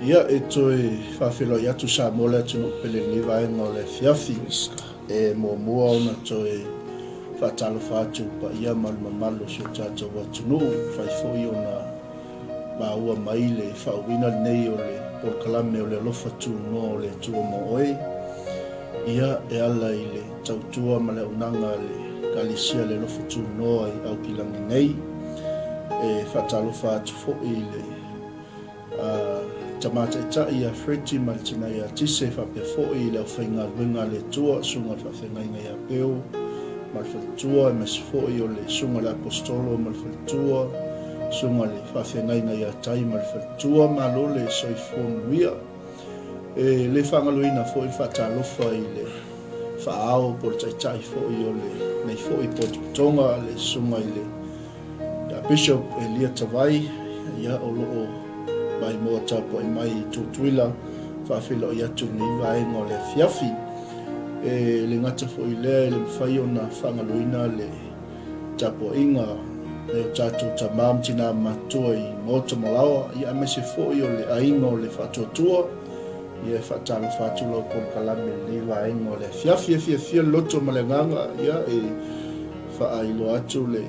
Ia e toi whawhelo i atu sa mole atu no pele ni vaenga o le fiafi. E mua ona toi whatalo whātu pa ia malu si o tātou atu no. Whaifoi ona maua maile whauina nei o le porkalame o le Alofa Tunoa o le tua mo oe. Ia e ala i le tautua ma le unanga le kalisia le Alofa Tunoa i au kilangi nei. E whatalo whātu fo i le tamata ita ia freti maltina ia tise whapea fōi leo whainga luenga le tua sunga whawhenga ia peo malwhatua mas fōi o le sunga le apostolo malwhatua sunga le whawhenga ia tai malwhatua malo le soifon luia e le whangaluina fōi whatalofa i le whaao por taitai fōi o le nei fōi potonga le sunga i le Bishop Elia Tawai ia o loo mai mo tapo i mai tutuila whawhilo i atu ni vaenga o le fiafi e le ngata fo i le mwhai o na whangaluina le tapo inga le o tatu tamam tina matua i mota malawa i amese fo i o le ainga o le whatuatua i e whatalo whatulo kon kalame ni vaenga o le fiafi e fia loto malenganga ia e whaailo atu le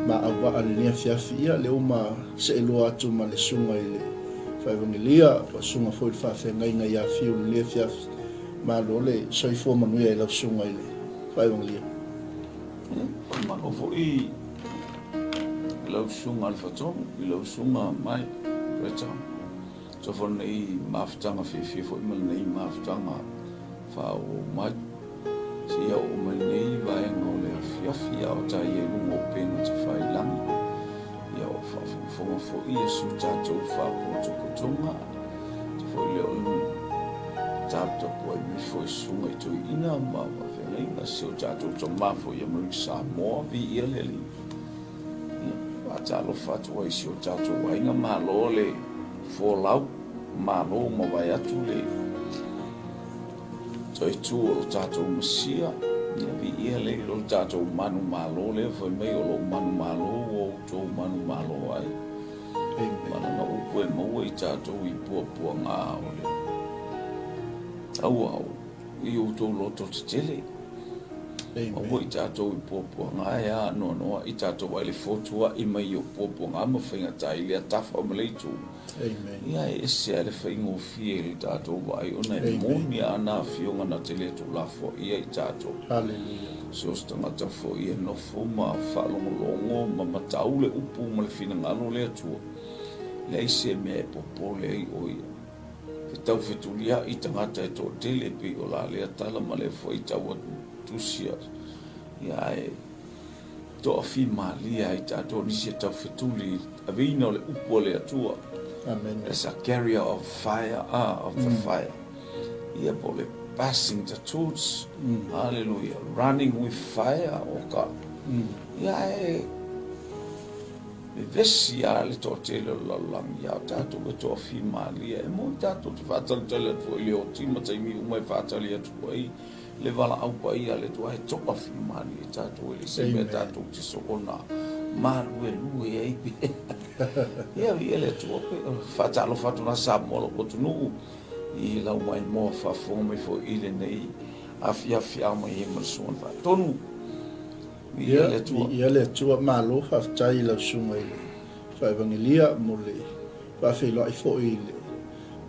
ma awa alinea fiafi ia le uma se elo atu ma le sunga i le whaevangelia pa sunga fo i whawhenga ia fiu le fiafi ma lo le soifo manuia i lau sunga i le whaevangelia mano fo i lau sunga al whatong i lau sunga mai Bureta so fo nei maftanga fi fo i mal nei maftanga whao mai si au mai nei vaenga o le fiafi o tai e lungo pena te whai langi. Ia o whawhonga fo i e su tātou whapoto kotonga. Te fo i leo lungo. Tāpta po i mi fo i sunga i tui ina ma whawhenga si o tātou to mafo i Amerika Samoa vi ia leli. Ia wātalo whatua i si o tātou wainga malo le fōlau malo ma vai atu le toi tu o tātou masia, ia vi ia le o tātou manu malo le, foi mei o lo manu malo o tō manu malo ai. Mana na upo e maua i tātou i pua ngā o le. Au, i o tō loto te tele. Maua i tātou i pua ngā e a noa i tātou ai le fotua i mai o pua ngā ma whainga tai le a tafa ma leitu. Ia e se ale whaingo fie i tātou vai ona e moni ana fionga na te leto lafo ia i tātou. Hallelujah. Se o stangata fo ia nofo ma whalongolongo ma mataule upu ma le fina ngalo le atua. Le se me popo le ai o ia. Te tau whetulia i tangata e tō tele pi o la lea tala ma le fo i tau tusia. Ia e tō a fi malia i tātou nisi e tau whetuli a vina o le upu le atua. Amen. As a carrier of fire, of the fire. Ia pole passing the torch. Hallelujah. Running with fire, oh God. Ia e vesi a le tō tele lalang. Ia tātou e tō fi malia. E mo tātou te whātali tale atu i leo tima taimi umai whātali atu ai. Le wala au pa ia le tō ai tō a fi malia. Tātou e le se me tātou te soona. Maru e lue e ipi. Ia vi ele tua pe whatalo whatuna sa molo o tunu i lau mai mo whafonga mai fo ile nei afia mai e marsuan wha tonu ia le tua malo whaftai lau sunga ile whaevangelia mo le whawhelo ai fo ile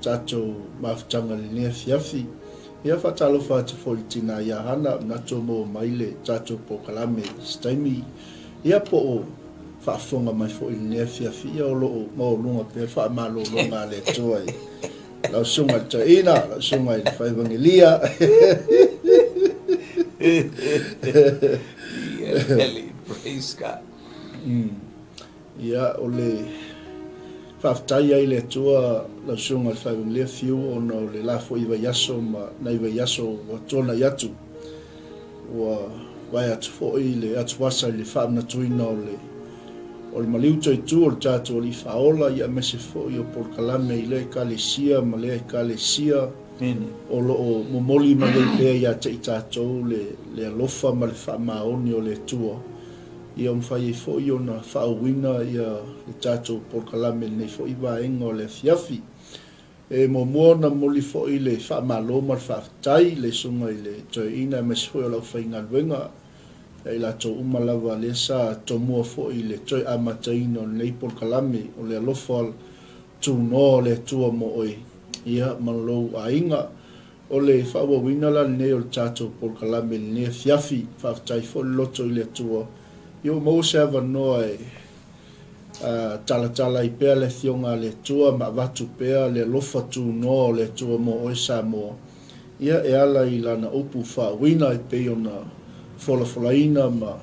tatou maftanga le nea fiafi ia whatalo whatu fo i tina ia hana nato mo maile tatou po kalame staimi ia po o whaafonga mai fo i nea fiafia o loo maolunga pe wha malolunga le toi. Lau sunga ta ina, lau sunga i whaivangelia. Praise God. Ia o le whaftai ai le tua lau sunga i whaivangelia fiu o no le lafo iwa yaso ma na iwa yaso wa tona yatu. Wa vai atu fo i le atu wasa i le whaamna tuina o le maliuta i tu o le tātou li whaola i a mese fo i o por kalame i le kalesia ma le kalesia o loo momoli ma le lea i a te i tātou le alofa ma le whaamaoni o le tua i o mwhai e fo i o na whaawina i a le tātou por kalame nei fo i waenga o le fiafi e mo na moli fo i le fa malo ma fa tai le sunga i le to ina me fo la fa inga wenga e la to umalawa le sa to mo fo i le to amataino le por kalami o le Alofa Tunoa le tua mo oi ia malo ainga o le fa wa wina la ne o tato por kalami ne fiafi fa tai fo loto i le tua yo mo se va no e tala i pea le thionga le tua ma watu pea le Alofa Tunoa le tua mo oi sa mo ia e ala i lana upu fa wina i pe ona fola ma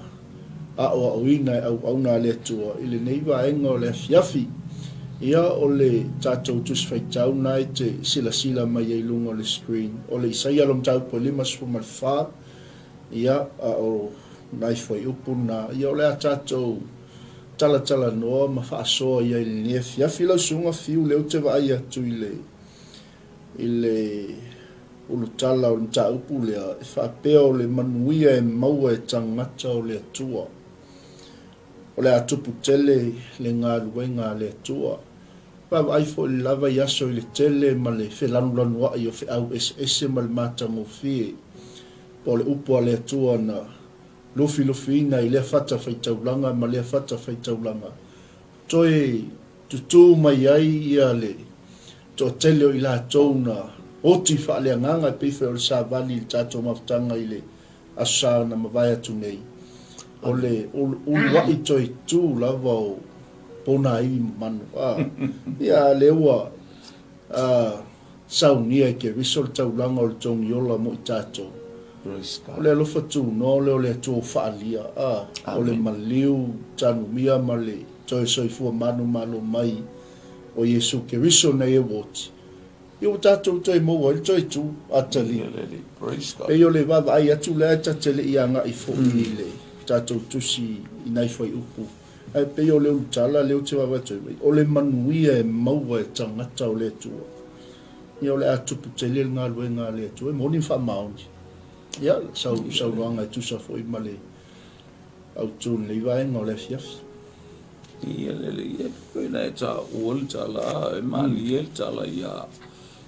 Atua wina au na le tua i le neiva enga o le fiafi ia o le tatou tus faitau nai te sila mai e lunga le screen o le isaia lom tau po lima sfuma fa ia o nai foi upu na ia o le tatou tala noa ma fa so ia i le fiafi la sunga fiu leo te vai atu i le ulu tala o nta upu lea e fa peo le manuia e maua e tangata o le atua o le atupu tele le ngā ruenga le atua pa ai fo le lava yaso i le tele ma le whelanu ai o au ese ma le matango fie po le upu le atua na lufi ina i le fata faitaulanga ma le fata faitaulanga toi tutu mai ai ia le to tele o i la tona oti fa le nganga pe fe o sa vali il tato maftanga i le asa na mavaya tu nei o le wa i toi tu lava o pona i manu ia le ua saunia ke risol taulanga o le tongi ola mo i tato o le Alofa Tunoa o le tu faalia o le maliu tanu mia ma le toi soifua manu malo mai o Yesu ke risol nei e woti yo tatou toi mo o toi tu atali e yo le vava ai atu le tatele ia nga i fo i le tatou tusi i nai foi upu ai pe yo le utala le uti vava toi o le manuia e maua e tangata o le tua yo le atu putele nga luenga le tua e moni fa maungi ia sau wanga tu sa foi male au tu le vai nga le fiaf ia le ia pe na ta ol tala e mali el tala ia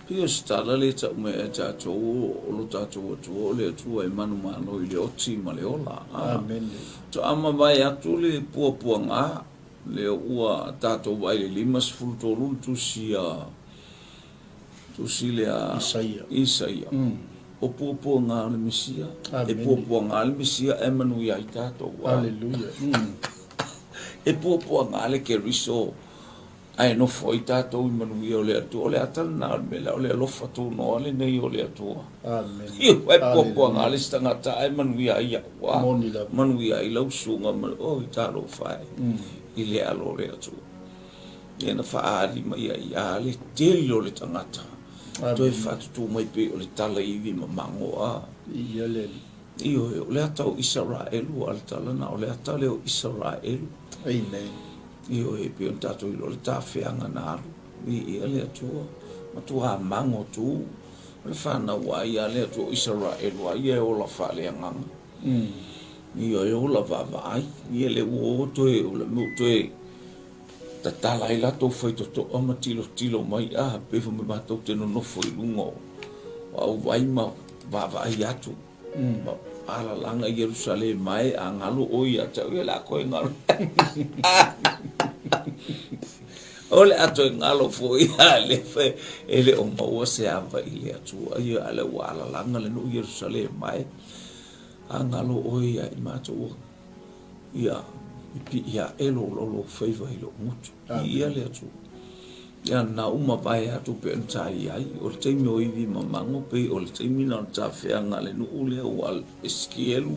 pio stala le ta me ta to o lo ta to le tu e manu mano i le oti ma le ola amen to ama vai atu le po nga le ua ta to vai le limas ful to lu tu le isaia o po nga le mesia e po nga le mesia e manu ia ta to haleluya e po nga le ke riso ai no foi tato i manuia o le atua o le atana me la o le Alofa Tunoa le nei o le atua amen io e popo nga le stangata ai manuia ia wa moni la manuia i lau sunga o i talo fai i le alo le atua e na faari mai ia le tele o le tangata to e fatu tu mai pe o le tala iwi mamango ia le io o le atau Israelu al tala na o le atale o Israelu amen io e pion tato i le tawhianga naru i le atua ma tu ha mango tu le whana wa i le atua Israel wa i e ola whale anganga io e ola vavai i le uo toe o le mu toe ta tala i lato fai to ama tilo mai pefa me mato te no nofo i lungo au vai ma vavai atu ala langa i Jerusalem mai a ngalo oi ata i la koe ngalo ole ato ngalo foi ale fe ele o mo se ava i le atua i ale wala langa le no Jerusalem mai a ngalo oi i mato ia ia elo lo favor i lo mutu i ale atua ia na uma vai atu pe ntai ai o le taimi o iwi mamango pe o le taimi na tawhianga le no ule wal eskielu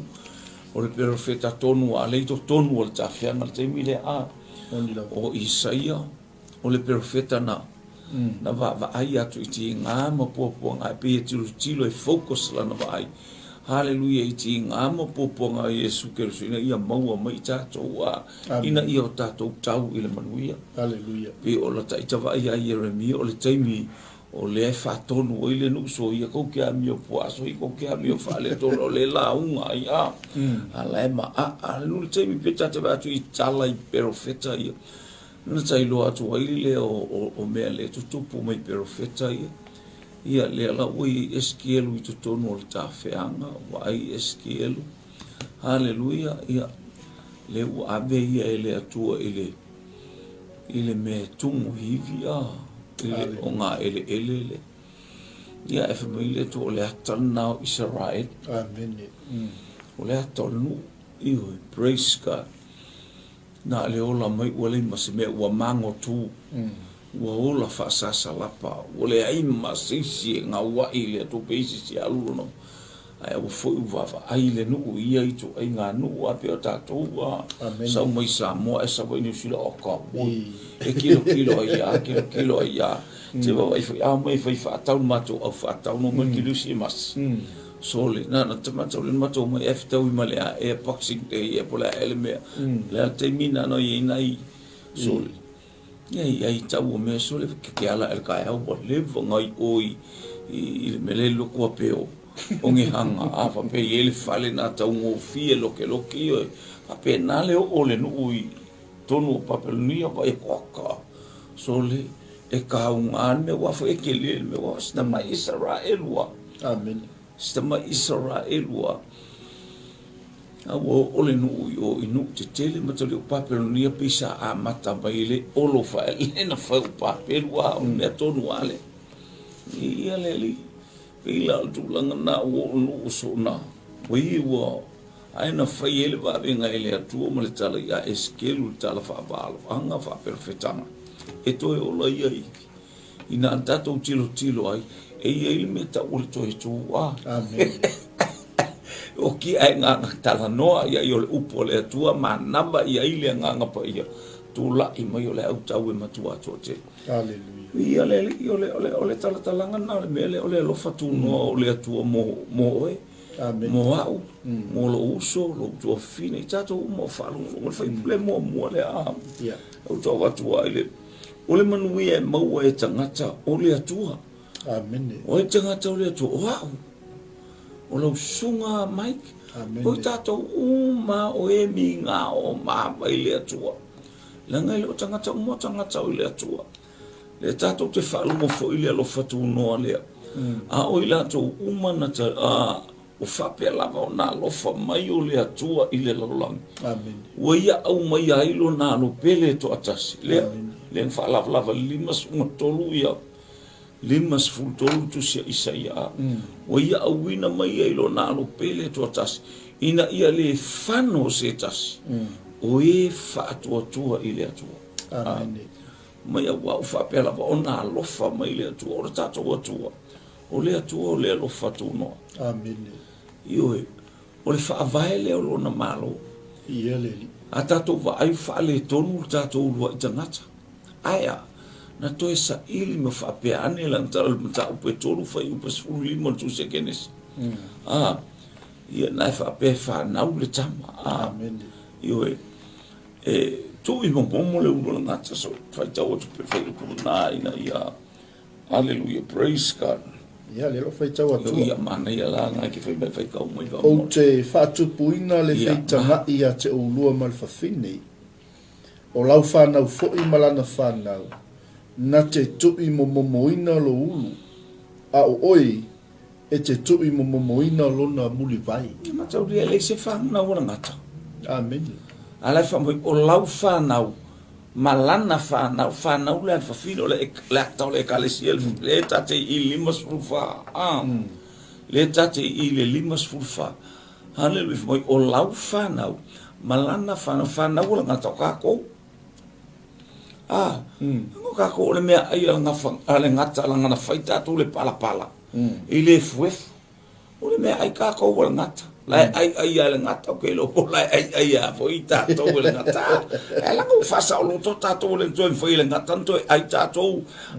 o le profeta tonu a le tonu o le tawhianga le taimi le o Isaia o le profeta na va ai atu iti ngā ma popo ngā pe tilo e focus la na vai haleluya iti ngā ma popo ngā Yesu Keriso ina ia maua mai tātou ina ia o tātou tau i le manuia haleluya pe o la taita vai a Jeremia o le taimi o le whatonu o ile nuso ia kou kia mi o puaso i kou kia mi o whale tono o le launga i a la ema a lulu taimi peta te watu i tala i profeta ia Na tai loa atu ai le o mea le tutupu mai perofeta ia le ala ui eskielu i tutonu o le tawheanga wa ai eskielu haleluia ia le ua abe ia ele atua ile me tungu hivi ile o ngā ele le ia e whamai le tu o le atana o Israel Amen. o le atonu ioi praise God na le ola mai ua le masime ua mango tu ua ola whaasasa lapa ua le aima sisi ngā wai le tu peisi si aluno ai ua fwoi uwawa ai le nuu ia itu ai ngā nuu ape o tātou sau mai sa moa e sa wai niusila o ka e kilo ai a te wawai fai a mai fai whaatau mato au whaatau no mai kilusi mas sole na tamata le mato mai eftau i male a e boxing day e pola ele mea le te mina no i nai sole ai tau me sole ke ala el kai au le ngai oi i mele lo ko peo o nge hanga a fa pe ele fale na tau ngo fie lo ke io a pe na le o le no i tonu papelunia vai koka sole e ka un ane wa fa e ke le me wa sta mai Israel wa Amen. Stama Israel wa awo ole no yo inu te tele matole papelonia pisa a mata baile olofa elena fa papel wa me tonu ale ia leli ila tulanga na wo no so na we wa aina fa ele ba venga ele atu mo le tala ya eskelu tala fa balo anga fa perfetama eto e ola ia ina tato tilo ai e ele me ta ulto itu wa Amen. o ki ai nga tala noa ia i ole upo le atua ma namba ia i le nga pa ia tu la i mai ole au tau e matua tote Hallelujah. ia le ole tala ngana le mele ole Alofa Tunoa ole atua mo e Amen. mo au mo lo uso lo tu fine tato mo falu mo fai le mo le a Yeah. au tau atua ile ole manui e mau e tangata ole atua Amen. ole tangata ole atua wow o lo sunga Mike Amen. o tato uma o e minga o mama ile atua langa ile o tangata o ile atua le tato te falu mo fo ile Alofa Tunoa le a o ile atua uma na ta o fape lava o na alofa mai o le atua ile lalang Amen. o ia au mai ailo na no pele to atasi le fa lava limas tolu ia limas fultolu tu sia Isaia o ia au wina mai ailo na no pele to atasi ina ia le fano se tasi o e fa atua ile atua Amen. mai au fape lava o na alofa mai le atua o tato atua o le atua o le Alofa Tunoa Amen. Ioi, o le whaavae leo lo na malo. Ia leli. A tātou wa ai whaale tonu tātou lua i tangata. Aia, na toi sa ili me whaapea ane lang tala mta upe tonu whai upe sfuru lima tu se kenesi. Ia nai whaapea whanau le tama. Amen. Ioi, tu i momo le ulu ngata so whai tau atu pe whai upu na ina ia. Hallelujah, praise God. Ia lelo fai tau atua. Ia mana ia la ngai ki whai whai kau mai ka O te whaatupuina le Ia. whaitanga ia te ulua malwhawhine. O lau whanau fo i malana whanau. Na te tui mo momoina lo ulu. A o oi, e te tui mo momoina lo na muli vai. Matau ria le se whanau ora ngata. Amen. Alai whamoi o lau whanau. Malana whanau le alfawhino le tau le kalesiel. Le tate i limas fulfa. Le tate i le limas fulfa. Hallelujah. Whamoi o lau whanau. Malana whanau ora ngata o kako. Ngo kako le mea ai ale ngata la ngana whaita tu le pala. I le fuefu. O le mea ai kako ora ngata. Lai ai ale ngata o ke lo lai ai a foi tato le ngata. Ela ngo fasa o to tato le toi foi le ngata toi ai tato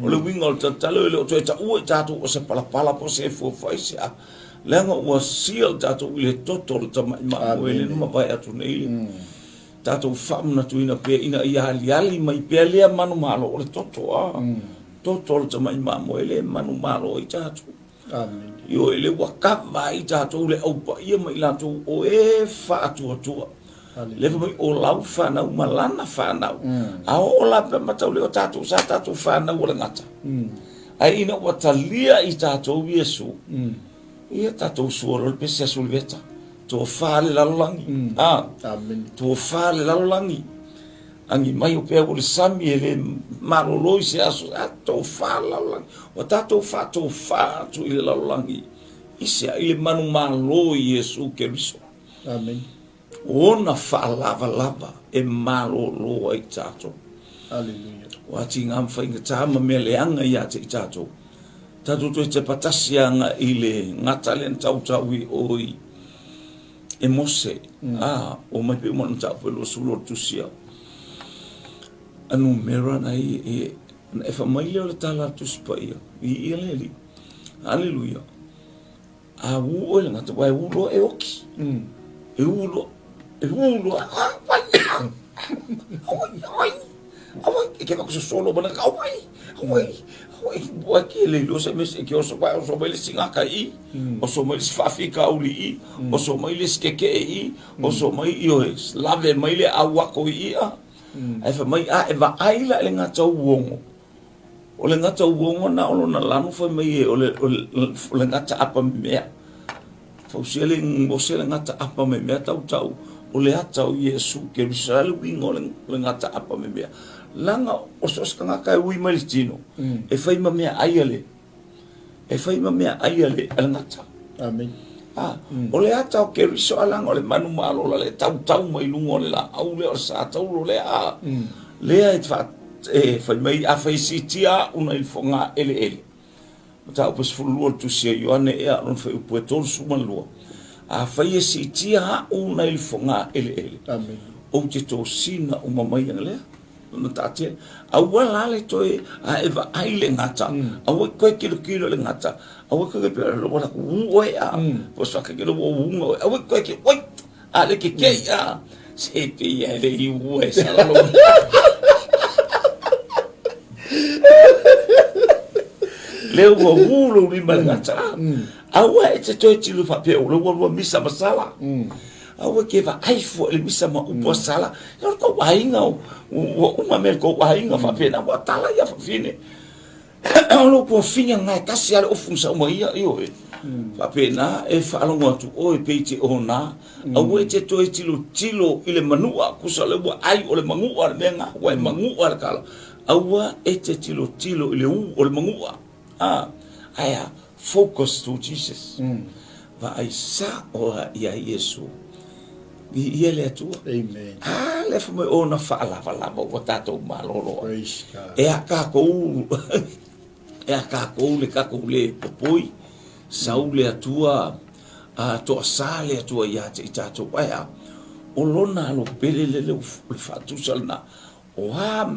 o le wingol tatalo le toi ta u tato o se pala po se fu foi se. Le ngo o seal tato le toto le tama ma o le no mai atu nei. Tato fam na tu ina pe ina ia ali mai pe le manu malo o le toto toto le tama ma mo le manu malo i tato. Amen. Yo ele wakava i tatou le aupa ia mai latou o e whaatua. le mai o lau whanau malana whanau a o la pe matau leo tātou sa tātou whanau o le ngata ai ina ua talia i tātou Iesu ia tātou suoro le pese asul veta tō whāle lalolangi Amen. tō whāle lalolangi angi mai o pēr o le sami e le maroloi se aso tō whāle lalolangi o tātou whātou i le lalolangi isia i le manu maloi Iesu Keriso Amen. ona whaalava e malolo ai tātou. Hallelujah. Wati ngā mwhainga tāma mea leanga i ate i tātou. Tātou toi te patasianga i le ngata le tautau i oi e mose. O mai pe umana tau pelo sulo tusia. Anu mera na e whamaile o le tala tuspa ia. I leli. Hallelujah. A uo le ngata wai ulo e oki. E ulo awai ke ka solo bana awai wa ke le lo se mes ke o so ba o so mai singa kai o so mai fafi ka uli o so mai le skeke i o so mai io lave mai le awa ko ia ai fa mai a e va ai la le ngata uongo o le ngata uongo na o na lanu fa mai o le ngata apa mea fa usele ngata apa mea tau o le ata o Iesu Keriso le wingo le ngata apa me mea langa o so skanga kai ui malistino e fai ma mea aiale al ngata Amen. o le ata o Keriso alanga o le manu malo le tau mai lungo le la au le o sa tau le le e fa e fai mai a fai sitia una il fonga ele mata o pes fulu tu sia Ioane e non fai pu tol sumalua a fai si tia una il fonga ele Amen. o te to sina o mamai le no tatia a wala le toi a eva aile ngata a wa ko kilo le ngata a wa ko pe lo wala u a po sa ke lo u a wa ko ke oi a le ke a se pe ya le u sa lo le wo ulo ni malangata awa e te toi tilu fa pe o lo misa masala awa ke va ai fo le misa ma upo sala yo ko wainga o uma me ko wainga fa pe na wa tala ya fa fine lo po finga ngai kasi ale o funsa mo ia yo fa pe na e fa lo mo tu o e pe ti ona awa e te toi tilu ile manua kusa le wa ai o le mangua le menga wa mangua le kala awa e te tilu ile u o le mangua aya focus to Jesus va ai sa o ia Yesu i ele Atua Amen. le fa mo ona fa la o tato malolo Praise God. e a ka ko le popoi saule Atua a to sale Atua ia te tato aya o lona lo pelele le fa tu salna o ha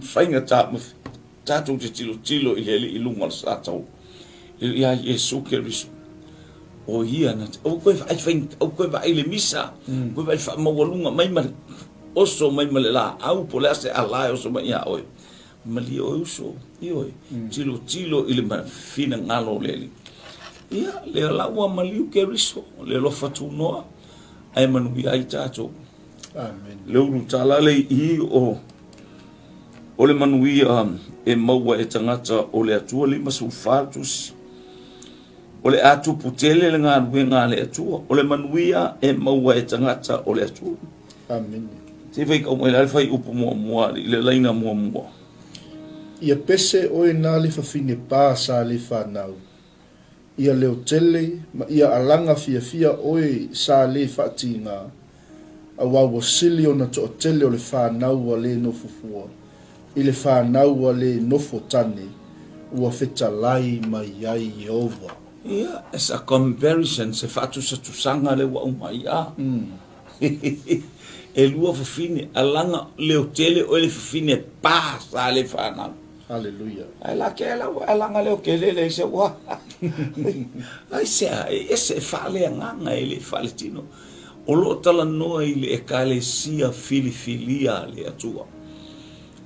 fainga tato te tilo i hele i lunga sa tau ia Iesu Keriso o ia na o ko ai fain o ko vai le misa ko vai fa mo lunga mai ma oso mai ma la au po la se ala oso mai ia oi mali o uso io tilo i le fina ngalo leli ia le la wa mali Keriso le Alofa Tunoa ai manu ia i tato Amen. le ulu tala le i o le manuia e maua e tangata o le Atua lima sulfatus o le atu putele le ngā le Atua o le manuia e maua e tangata o le Atua Amen. te whai kau mai lai whai upu mua i le laina mua Ia pese o e nā le whawhine pā sa le whanau. Ia leo tele, ma ia alanga fia o e sa le whati ngā. A wawa sili o na to o tele o le whanau a le no fufua. I le whanau a le nofo tane, ua wheta lai mai ai Jehova. ia as a comparison se fatu sa tusanga le wa umai e lua whawhine alanga leo tele o le whawhine pā sa le whanau. Hallelujah. Ai la ke la alanga leo kele le se wa ai se ese fale nganga ele fale tino o lo tala no ile e kale sia filia le Atua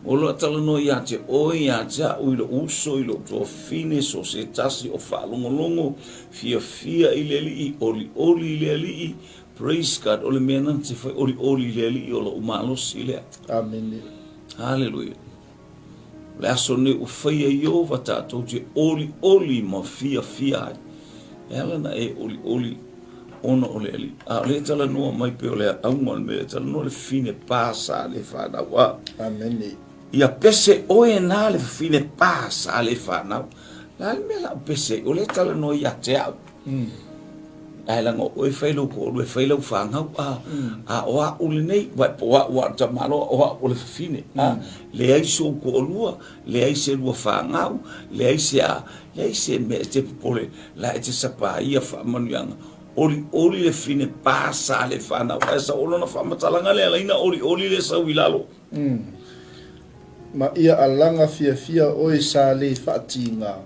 o lo tala no ia te o ia ja o lo uso i lo to fine so se tasi o fa longo fia ile li oli ile li Praise God. Ole mena se foi oli leli o lo umalosi le. Amen. Hallelujah. Le aso ne u fai e yo vata to te oli ma fia. Ela na e oli ono ole ali. A le tala noa mai pe ole aunga me tala no le fine pasa le fana wa. Amen. Ia pese oe na le fine pasa le fana. La me la pese ole tala no ia te au. Ai la ngo oe failo ko oe failo fanga a oa ule nei wa ta malo oa ole fine. Le ai so ko lua, le ai se lua fanga, le ai se me te pole la te sapa ia fa manuanga. Oli le fine pasa le fana wa sa olona fa matalanga le ina oli le sa wilalo. Ma ia alanga fia oe sa le fatinga.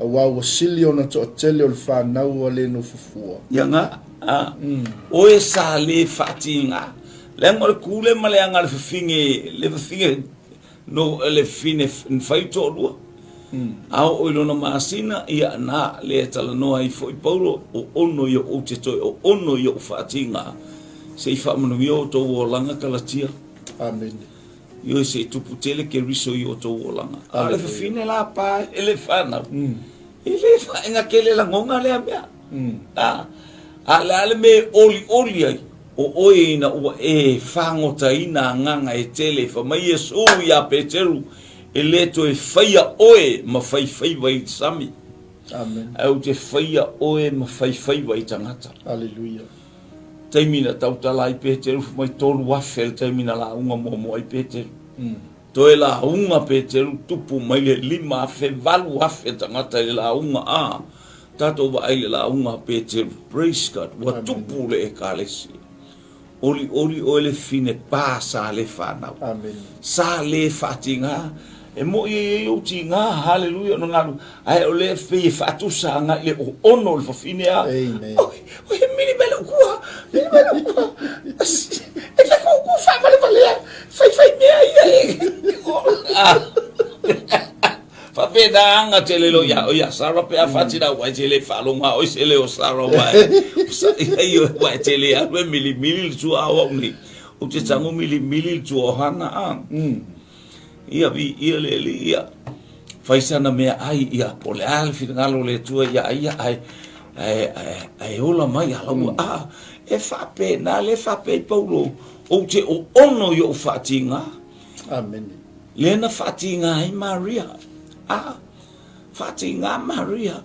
Wa wasilio na to tele ol fa na wale no fufua. Yanga oe sa le fatinga. Le ngol kule male anga le finge no le fine faito lua. Au o lona masina ia na le tala no ai foi paulo o ono yo o te toi o ono yo fatinga se fa mano yo to o langa kalatia. Amen. Yo se tupu tele ke riso yo to o langa ale fine la pa ele fana ele fa nga kele la ngonga le amia ale me oli ai o oina o e fango taina nganga e tele fa mai yesu ya peteru eleto e faia oe ma fai vai sami. Amen. Au te faia oe ma fai vai tangata. Hallelujah. Taimina tautala i Peteru mai tolu wafel taimina la unga momo i Peteru. Toe la unga Peteru tupu mai le 5 afe valu afe tangata le la unga tato wa ai le la unga Peteru. Praise God. Wa tupu le ekalesi. Oli oele fine pa sa le whanau. Amen. Sa le whatinga. E mo i o tinga, hallelujah, no ngaru. Ai o le fe fatusa nga le o ono le fine a. Amen. O he mini mele kua. E la ko fa male vale. Fai mea ia. Fa peda anga tele lo ya sara pe afatina wa tele falo nga o sele o sara wa. Ai o wa tele a mili tu awa ni. O te tango mili tu hana a. Ia le ia faisana mea ai ia pole al finalo le tua ia ai ola mai ala e fa pena le fa pe paulo o te o ono yo fatinga. Amen. Lena fatinga ai Maria fatinga Maria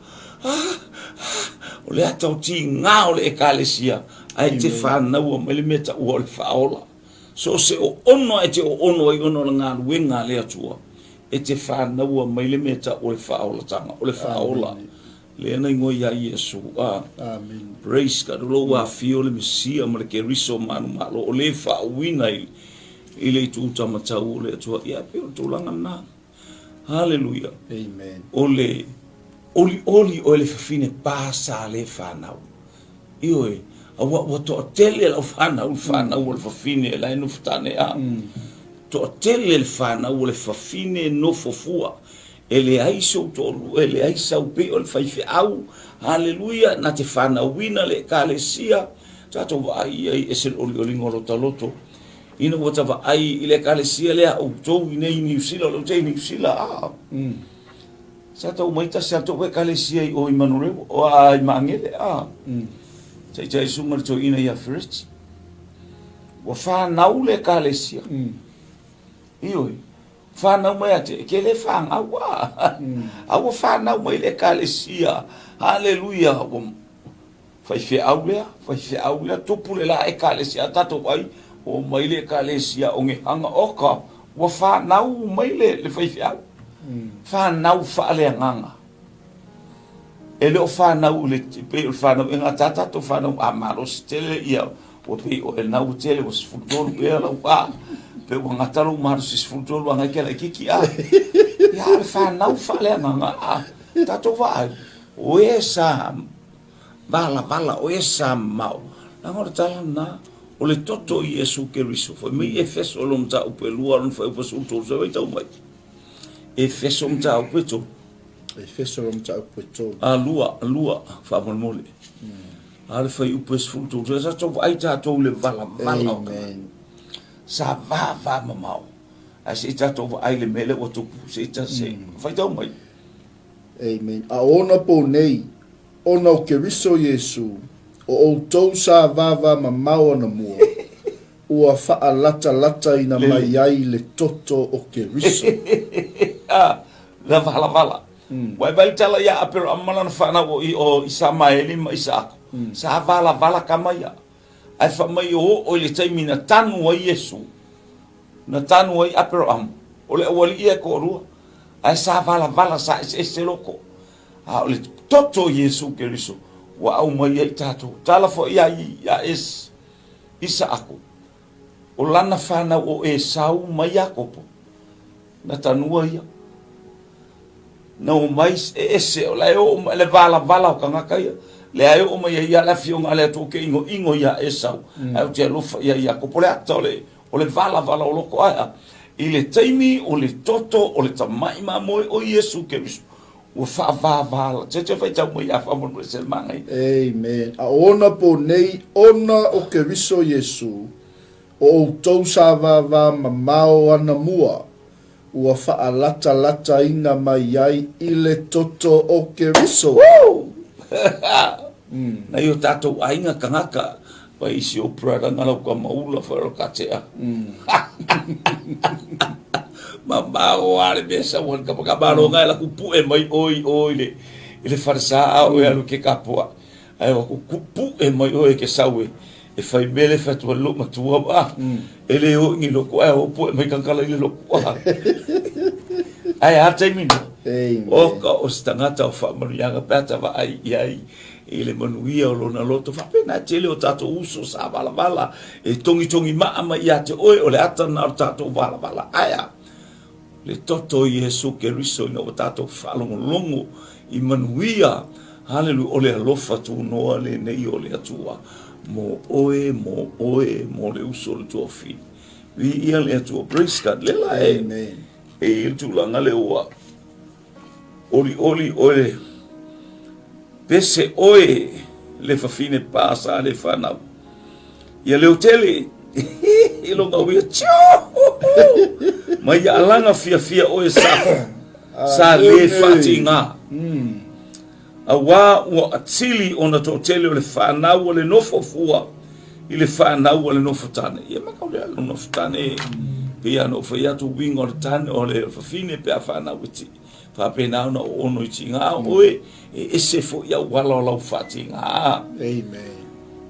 o le atau tinga o le ekalesia ai te whana ua melimeta ua le whaola. So se o ono e te o ono i ono ngā ruenga le atua e te whānaua mai le meta o le whaola tanga, o le whaola. Le ana ingo ia Iesu. Amen. Praise God. Ulo wa fio le Mesia ma le ke riso manu malo o le whaawina i le tu tamatau o le atua. Ia peo tūlanga nā. Hallelujah. Amen. Oli o le whawhine pāsa le whanau. Ioi. Wa to tele la fana u fafine la no ftane to tele fana u le fafine no fofua ele aiso to ele aisa u pe o faife au hallelujah na te fana wina le kalesia tato vai ese oli ngolo taloto ino wata va ai ile kalesia le au to nei New Zealand lo te New Zealand sato maita sato we kalesia o Immanuel o ai mangele tai sumar to ina ia first wa fa naule kalesia ioi fa na mai ate ke le fa awa fa na mai le kalesia hallelujah fai fe aula to pule la e kalesia tato ai o mai le kalesia o nge hanga oka wa fa na mai le fai fe au fa na fa le nganga ele o fana u le pe o fana e ngata to fana a maros tele ia o pe o el nau tele o futbol pe la wa pe o ngata lo maros futbol wa ngakela kiki ya le fana u fale nga tato va o esa bala o esa mau la ngora tala na o le toto Iesu ke riso foi me efeso lo mta o pe lua no foi o so to so vai tau mai efeso mta o pe to Efeso mta o peto. Lua fa mole. Ale fai upes futu. Sa tau ai tātou le vala. Amen. Sa va mamau. A se tātou ai le mele o tupu. Se ta se. Fai tau mai. Amen. A ona po nei, ona o ke riso Yesu, o tau sa vava mamau ana mua, ua faa lata ina mai ai le toto o ke riso. La vala. Wai tala ya apero amana na whana o isa maeli ma isa ako. Sa vala kamaya. Ai whamai o le taimina tanu ai Yesu. Na tanu ai apero am. O le awali ia ko rua. Ai sa vala sa ese loko. O le toto Yesu Keriso. Wa au mai ai tato. Tala fo ia isa ako. O lana whana o sau mai ako po. Na tanua ia. No mais ese o le vala o kangaka ia le ai o mai ia la fionga le to ke ingo ia esau au te lofa ia ko pole ata o le vala o loko ai i le taimi o le toto o le tamai ma moi o Yesu Keriso o fa vala te fai tau mai a fa mo se mangai. Amen. A ona po nei ona o Keriso Yesu o tau sa va mamao ana mua ua faa lata ina mai ai i le toto o Keriso. Na yo tatou ainga kangaka pa isi o prada ngala ka maula faro katea. Mamao ale besa won ka baro ngala ku pu e mai oi le farsa o ya lo ke kapua. Ai ku pu e mai oi ke sawe. E fai mele fatu lo matua ba. Ele o ngi lo ko ai o pu e mai kankala ile lo ko. Ai ata mino. O ka o stangata o fa marianga pata va ai ele manuia o lona loto fa pena tele o tato uso sa bala e tongi ma ia te oi o le ata na tato bala aya le toto Yesu Keriso no tato fa longo i manuia hallelujah o le alofa tunoa le nei o le atua mo oe mo le uso le tofi vi ia le atua praise God le la Amen. E tu langa le oa. Oli ole. Pese oe le fafine pasa le fanau. Ia le hoteli. I longa wia tio. Mai ia alanga fia oe safa. Sa le fatinga. Awa ua atili ona to hoteli o le fanau o le nofo fua. I le fanau o le nofo tane. Ia makau le nofo tane. Pia no foi atu wing or tan o le fine pe afana witi fa pe na no ono tinga oe ese fo ya wala lo fatinga. Amen.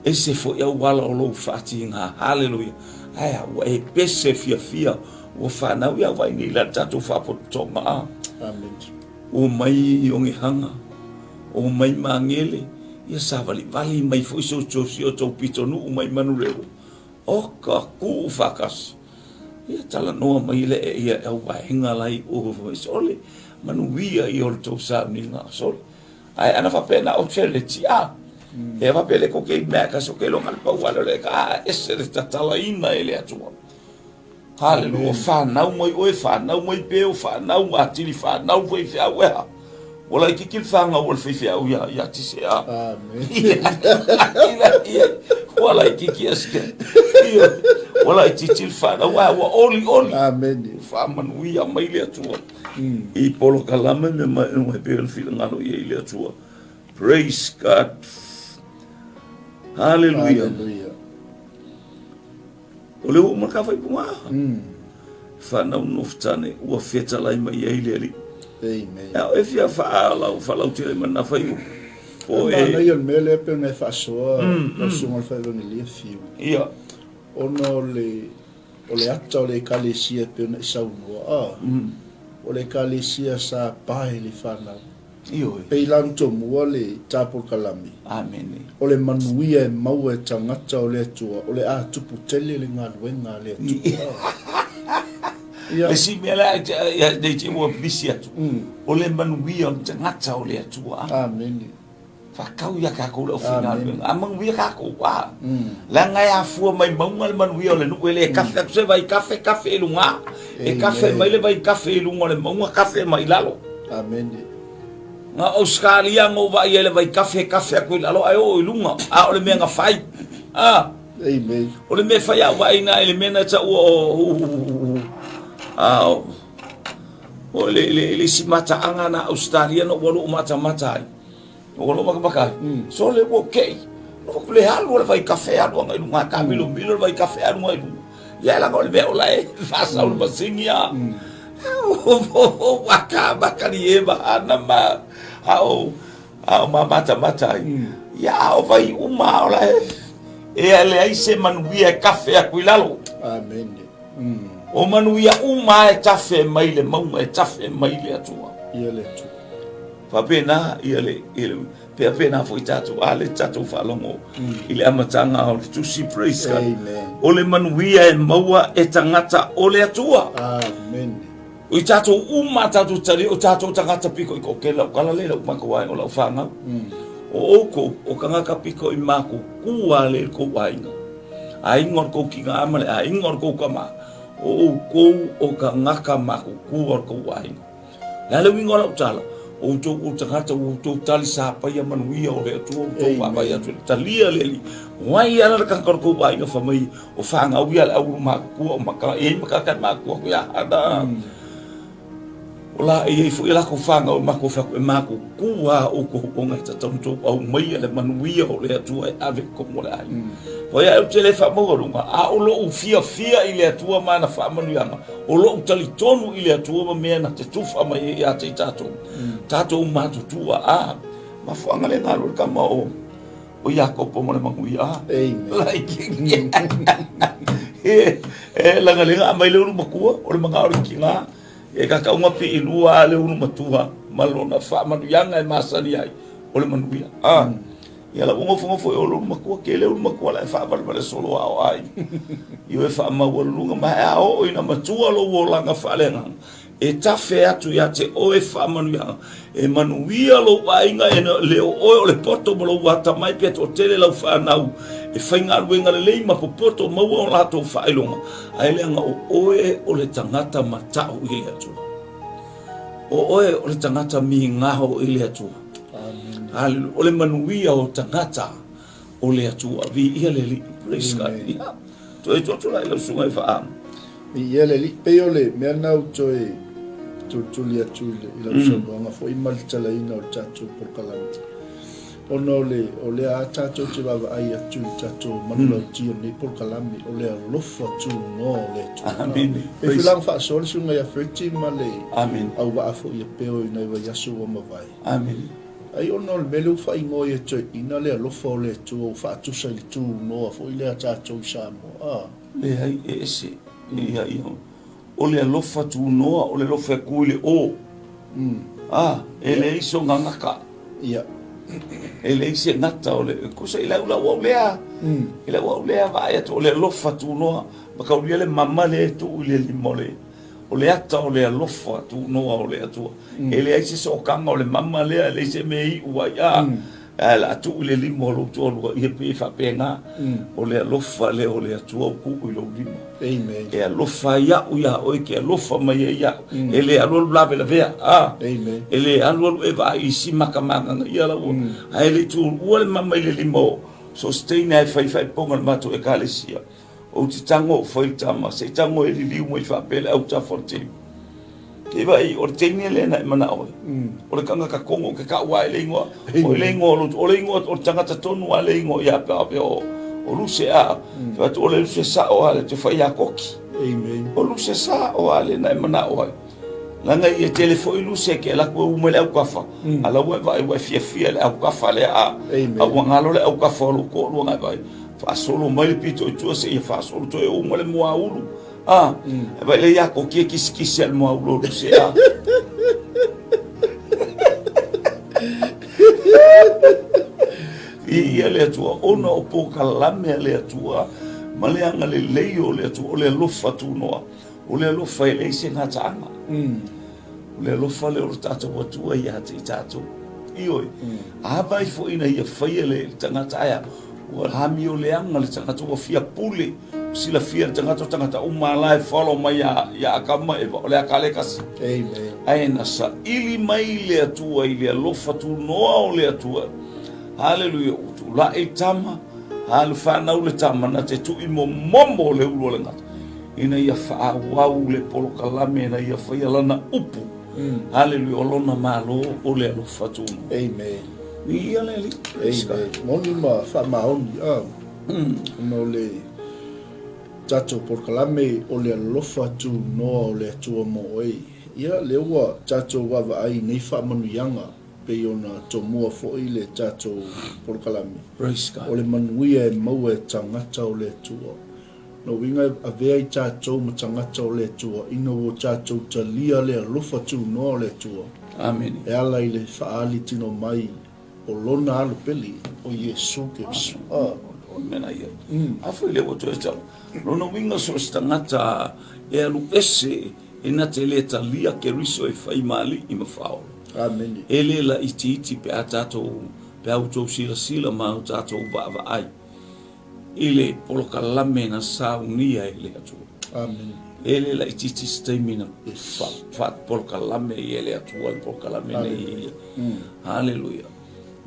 Ese fo ya wala lo fatinga. Hallelujah. Aya e pese fia o fa na ya vai ni la tatu fa po toma. Amen. O mai yongi hanga. O mai mangele ia sa vali mai fo so to pitonu o mai manurelo. O ka ku fakas. Ia tala noa mai le ia e wahinga lai o sole manuia i o tau sa ni nga sole ai ana fa pena o chele tia e va pele ko ke meka so ke lo ngal pa wala le ka ese de tala ina ele atua hallelujah fa na moi o fa na moi pe o fa na atili fa na foi fa wa wala ki fa nga wal fi au ya ti se Amen. Ia wala ki aske wala titil fa wa oli Amen. fa manuia mai le atua I polo kalama me mai pe el fil ngalo ye le atua praise God hallelujah ole o ma ka fai puma fa na no ftane o feta lai mai ye le Amen. ya e fia fa la tele mana fai O e ia mele pe me fa so no sunga fa lo ni fiu. ia Ono le ata o le kalesia pe na saunua o le kalesia sa pai le fana io pe lan to mua le tapo kalami amen o le manuia e mau e tangata o le atua o le a tupu tele le ngā luenga le atua e si me la ya de ti mo bisia tu o le manuia tangata o le atua amen fa kau ya ka ko o final amang wi ka ko wa la nga ya fu mai maungal manuia o le no le kafe se vai kafe lunga e kafe mai le vai kafe lunga le maunga kafe mai lalo amen nga Australia ngo va ia le vai kafe ko lalo ai o ilunga a o le me nga fai Amen. o le me fai a wa ina ele mena ta o le si mata anga na Australia no wolo mata ai o wolo maka so le okay no le halu le vai kafe a no ilunga ka milo vai kafe a no ilunga ya la gol be o la fa sa o basingia waka bakari eba anama au mata ya o vai uma ola e ale ai se manuia kafe a kuilalo Amen. o manuia uma e tafe mai le mau e tafe mai le atua Ia le tu. fa pena ile pe pena foi tatu ale tatu falongo ile amatanga o tu si praise God Amen. o le manuia e maua e tangata o le atua Amen. o tato uma tato tari o tato tangata piko i kokela kala le o mako wai o la fanga o oko o kanga ka piko i mako kua le ko wai ai ngor ko ki ngama le ai ngor ko kama o kanga ka mako kua ko wai la le wingo la utala o tangata o tali sa pa ia manuia o le tu o wa ba ia talia le wai ala ka ko wai no famai o fanga o ia au mako kua maka e maka ka mako ya ada ola e fu ila ko fanga o mako fa mako kua o ko ngai tatonto au mai le manuia o le atua ave ko mo ai o ia o tele fa mo runga a o lo fia ile atua mana fa manuia o lo tali tonu ile atua me na te tufa mai ia te tato matu tua ma fanga le ngalo ka ma o ia ko po mo le manuia like la ngalenga mai le makua o le manga o kinga e ka kaunga pi ilua le unu matua malona fa manuianga e masani ai o le manuia ia la ngofo o lo makua ke le unu makua la fa bale solo ao ai io e fa ma wolunga ma o ina matua lo wolanga fa lenga e tafe atu ya te o e fa manuianga e manuia lo ainga e le o le poto mo wata mai pe to tele la fa nau e fainga luenga le leima popoto mau o lato fa ilonga ai lenga o le tangata matau ile atu o le tangata mi ngaho ile atu amen o le manuia o tangata o le atu vi ia le li praise God to la lo sunga fa ia le li pe ole me na utoi tu lia tu ila songa fo imal tala ina o tatu por kalanti ono le a tatu te baba ai atu tatu manulo tio ni por kalami ole alofa tunoa le tu amen e filang fa sol sunga ya friti male amen au ba fo ia peo ina va yasu o mavai amen ai ono le melu fa ingo ye tu ina le alofa le tu fa tu sa le tu no fo ile a tatu samo le ai ese ia o le alofa tunoa o le lofa kuile o ele iso ngangaka ia ele ise nata o le kusa ila ula wa lea ila wa lea vai to le alofa tunoa baka o le mama le tu le limole o le ata o le alofa tunoa o le atua ele ise so kanga o le mama le le ise mei ua ya ala tu le limolo to lo ia pe fa pena o le alofa le o le atua ku i lo limo amen e alofa ya o ke alofa mai ya ele alo la vela vea amen ele alo e va i si makamanga ia la o ele tu o le mama le limo so stay na fai ponga mato e kalesia o ti tango foi tama se tango e li mo fa pele au ta forte ke vai o tenia le na mana o o le kanga ka kongo ke ka wa le ngo o le ngo o tanga ta tonu wa le ngo ya pa o luse a va to le luse sa o ale te fa ya koki amen o luse sa o ale na mana o la ngai e telefone luse ke la ko mo le au kafa ala wa vai fia le au kafa le a wa ngalo le au kafa lo ko lo ngai vai fa solo mai pito tu se fa solo to e o mo le mo aulu vai le ya ko ki al mo aulu se a ia le atua ona o pokalame le atua ma le anga le leio le atua o le alofa tunoa o le alofa e le se ngatanga o le alofa le o tata watua ia te tato ioi a vai fo ina ia faia le tangata ia o hami o le anga le tangata o fia pule sila fia tangata umala e follow mai ya akama e ole akale kasi. Amen. Ai na sa ili mai le atua ile alofa tunoa o le atua. Hallelujah. La e tama halu fana ule tama na te tu imo mombo le ulo le ngata. Ina ia faa wau le polo kalame na ia faa lana upu. Hallelujah. Olona malo o le alofa tuno. Amen. Ia le li. Amen. Moni ma fa maoni. No le tato por kalame o le alofa tunoa o le atua mo oi. Ia le ua tato wawa ai nei fa manuyanga. Pe ona tomua fo'i le tato por kalame. Praise God. O le manuia e maua e tangata o le atua. No winga a vea i tato ma tangata o le atua. Ina o tato talia le alofa tunoa o le atua. Amen. E ala i le faali tino mai o lona alu peli o Yesu Kristo. Mena ia. Afu le woto e tau. Rona winga so stangata e alu ese e na te le talia ke riso e fai mali i mawhao. Amen. Ele la iti pe a tatou pe autou sila ma o tatou va ai. Ile poloka lame na saunia ele atu. Amen. Ele la iti stamina fa poloka lame ele atu al poloka lame nei. Hallelujah.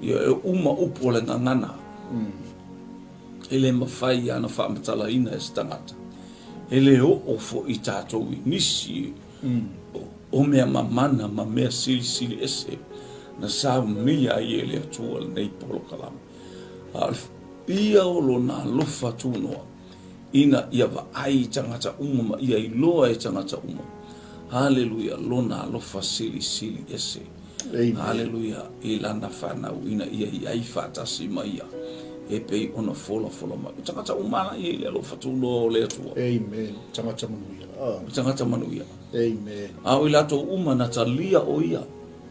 Ia uma upo le ngana. Ele mafai ana fa matala ina estangata. Ele o fo i tatou nisi. O mea mamana ma mea sili ese na saunia i ele atua nei polo kalama. Ia o lo na alofa tunoa ina ia wa ai tangata uma ma ia iloa e tangata uma. Hallelujah, lo na alofa sili ese. Amen. Hallelujah, ilana whanau ina ia i ai whatasi ma ia. E pei ona fola ma. Tangata umana i ele alofa tunoa o le atua. Amen. Tangata manuia. Tangata manuia. Amen. Au ilato uma na talia o ia.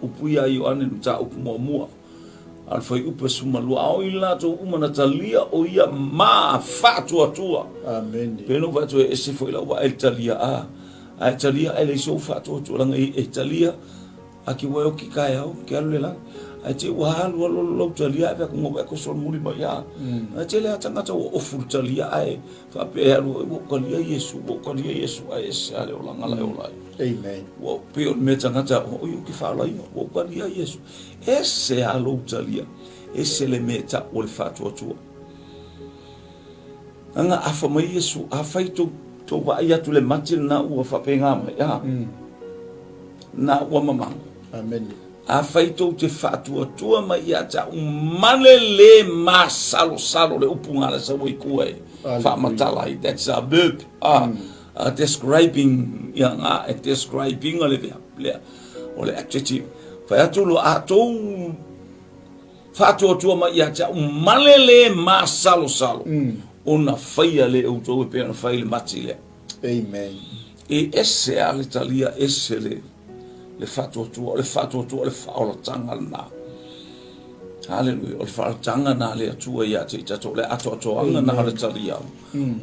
Upuia i o ane nuta upu mua. Alfai upe sumalua. Au ilato uma na talia o ia maa fatu atua. Amen. Peno vatu e ese foi la wa e talia a. A talia ele so fatu atua. Langa e talia. Aki waio ki kai au. Ki alu le lang. A te wahalu alo talia. Ea kungo eko sol muri ma ia. A te le atangata o ofuru talia ae. Fa pe alu. Wokalia Yesu. Wokalia Yesu. A ese ale o langa lai o lai. Amen. Wo peo me tangata o yu ki fala ina wo kwalia Yesu ese alo talia ese le meta o le fatu atua anga afa mai Yesu afaito to wa ia tu le matin na u fa penga ma ya na wa mama Amen. afaito te fatu atua ma ia ta manele salo le upunga la sa wo ikue fa matala that's a verb describing yang describing ole adjective fa atu lo atou fatu tua ma ia cha malele masalo ona faia le auto pe na faile matile. Amen. E esse a l'Italia esse le fatu tua le faola tanga na. Hallelujah. O fa tanga na le atua ia te tato le ato anga na le talia.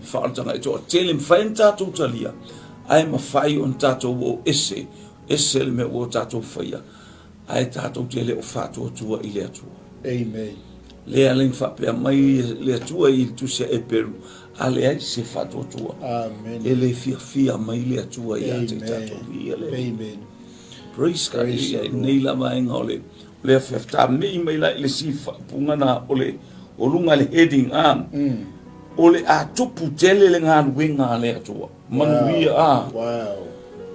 Fa tanga to tell him fenta to talia. Ai ma fai on tato o esse le me o tato faia. Ai tato tele o fato tua ile atua. Amen. Le alen fa pe mai le atua il tu se e peru. Ale ai se fato tua. Amen. Ele fia mai le atua ia te tato ile. Amen. Praise God. Nei la mai ngole. Le fefta me mai la le sifa pungana ole olunga le heading ole a tupu tele le ngan winga le atua manuia wow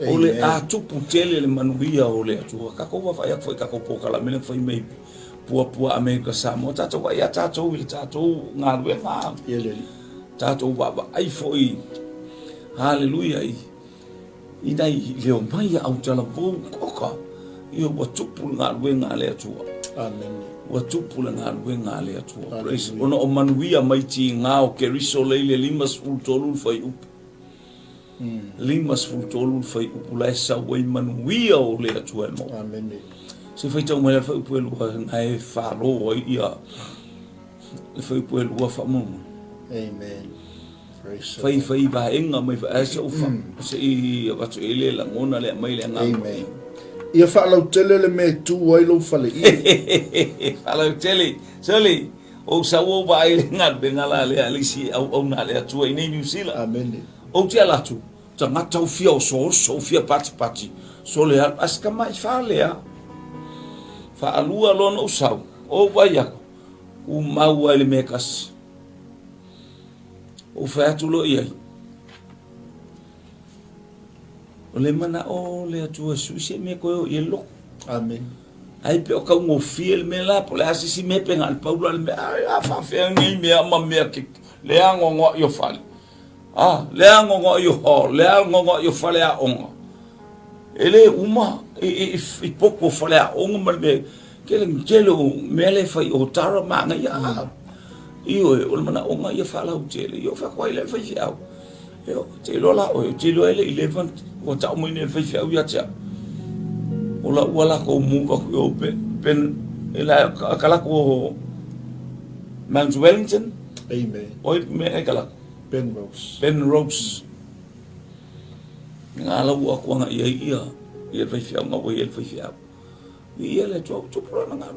ole a tupu tele le manuia ole atua ka ko va ya foi ka ko kala me foi me pua America Samoa tato wa ya tato il tato ngan winga ele tato wa ai foi hallelujah ina le mai au tala vo koka io watupu ngal wenga le atua. Amen. Watupu ngal wenga le atua. Praise. Ona o manuia maiti ngao ke riso leile limas fultolul fai up. Limas fultolul fai up la esa wei manuia o le atua mo. Amen. Se fai tau mai fai up elu ngai falo ia. Le fai up elu fa mo. Amen. Fai ba enga mai fa esa ufa. Se I watu ele la ngona le mai le ngao. Amen. Ia whaalau tele le me tū ai lau whale i. Whaalau tele, soli, O sa o vai ngat bengala le alisi au na le Atua i New Zealand. Amen. O te alatu. Ta ngata fia o so fia pati. So le aska mai fa le. Fa alua lona o sau. O vai ako. U mau ele mekas. O fa atu lo ia. O le mana o le Atua suise me ko i lo. Amen. Ai pe o ka ngo fiel me la po le asisi me pe ngal Paulo me a fa fe ngi me ma me ki le ngo yo fal. Le ngo yo ho, le ngo yo fal a onga. Ele uma e pouco fal a onga me kelo me le fa o tara ma nga ya. Io o mana onga yo fal o tele yo fa ko ile fa fiao. Yo te lo la o te lo ele 11 o ta mo ne fa fiao ya cha. Ola wala ko munga ko pen ela kala ko Mount Wellington. Amen. Oi me kala Penrose. Ngala wa ko nga ia vai fiao nga wo ia vai fiao. Ia le to pro na nga.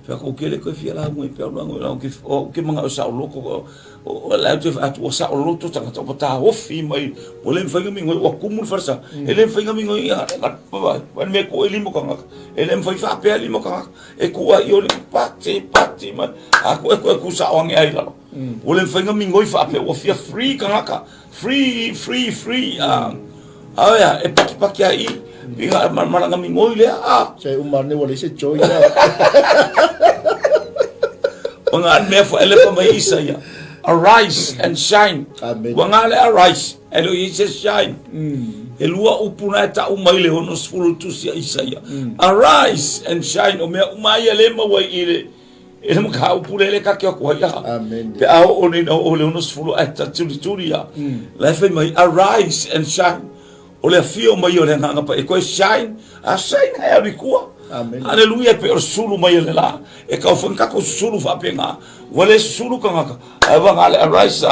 Fa ko kele ko fia la mo pe no ke manga sa loko o la te atu sa loto tanga to pata ofi mai o le fanga mi o kumul farsa ele fanga mi ia ba wan me ko elimo kanga ele foi fa pe elimo kanga e ko io le pati ma ako ko sa on ai la o le fanga mi ngoi fa pe o fia free kanga free ya e paki ai Biga maranga mi ngoi le Sai umane wale se joy. Wangan me fo ele pa mai Isaiah. Arise and shine. Amen. Wangale arise. Elo yese shine. Elua upuna ta umaile honos fulu tusia Isaiah. Arise and shine. O me umaya le mawai ile. Ele mka upule le ka ko ya. Amen. Pe ao oni no ole honos fulu ata turia. Lefe mai arise and shine. Ole fio mai ole nga pa e ko shine. A shine ha rikua. Amen. Haleluya pe sulu mai le la. E ka fanka ko sulu fa penga. Wale sulu ka ngaka. Ava ngale arise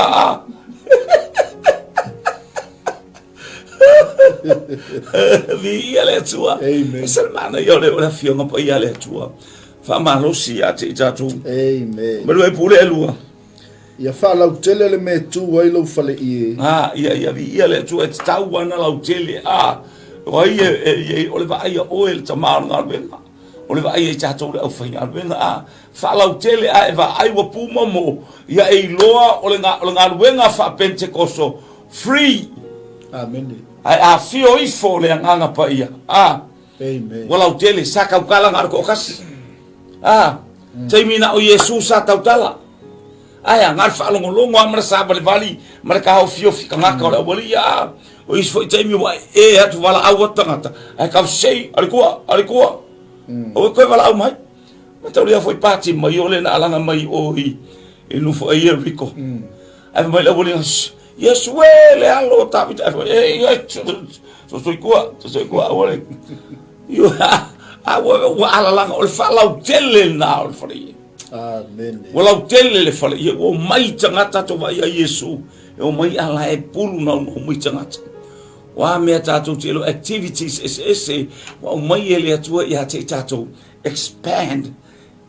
Vi ale tua. Amen. Salmana yo le ole fio nga pa ale tua. Fa malosi ate tatu. Amen. Melo e pule lua. Ia fa la tele le me tu wai lo fale i. Ia vi ale tua et tau wana la tele. Oi e ole va ia oil tamar ngal benga. Ole va ia tatu le ofinga benga. Fa la tele e va ai wa puma mo. Ia e loa ole nga wenga fa Pentecosto free. Amen. Ai fio I fo le nga pa ia. Amen. Wala tele saka kala ngar ko kas. Taimina o Jesus sa tautala. Aya ngar fa longo amra sa bali mereka ho fio fika ngaka ola boli ya. O is foi taimi wa e atu wala au tangata. Ai ka sei alikuwa. O ko wala au mai. Matauri foi pati mai ole na alanga mai o I. E no foi e rico. Ai mai la boli yes le allo tapi so kwa ole. You wa ala langa o fa la tele na o fori. Amen. Wala tele le fale o mai tangata to vai a Yesu o mai ala e pulu na o mai tangata wa me tato telo activities ese wa mai ele atua ia te tato expand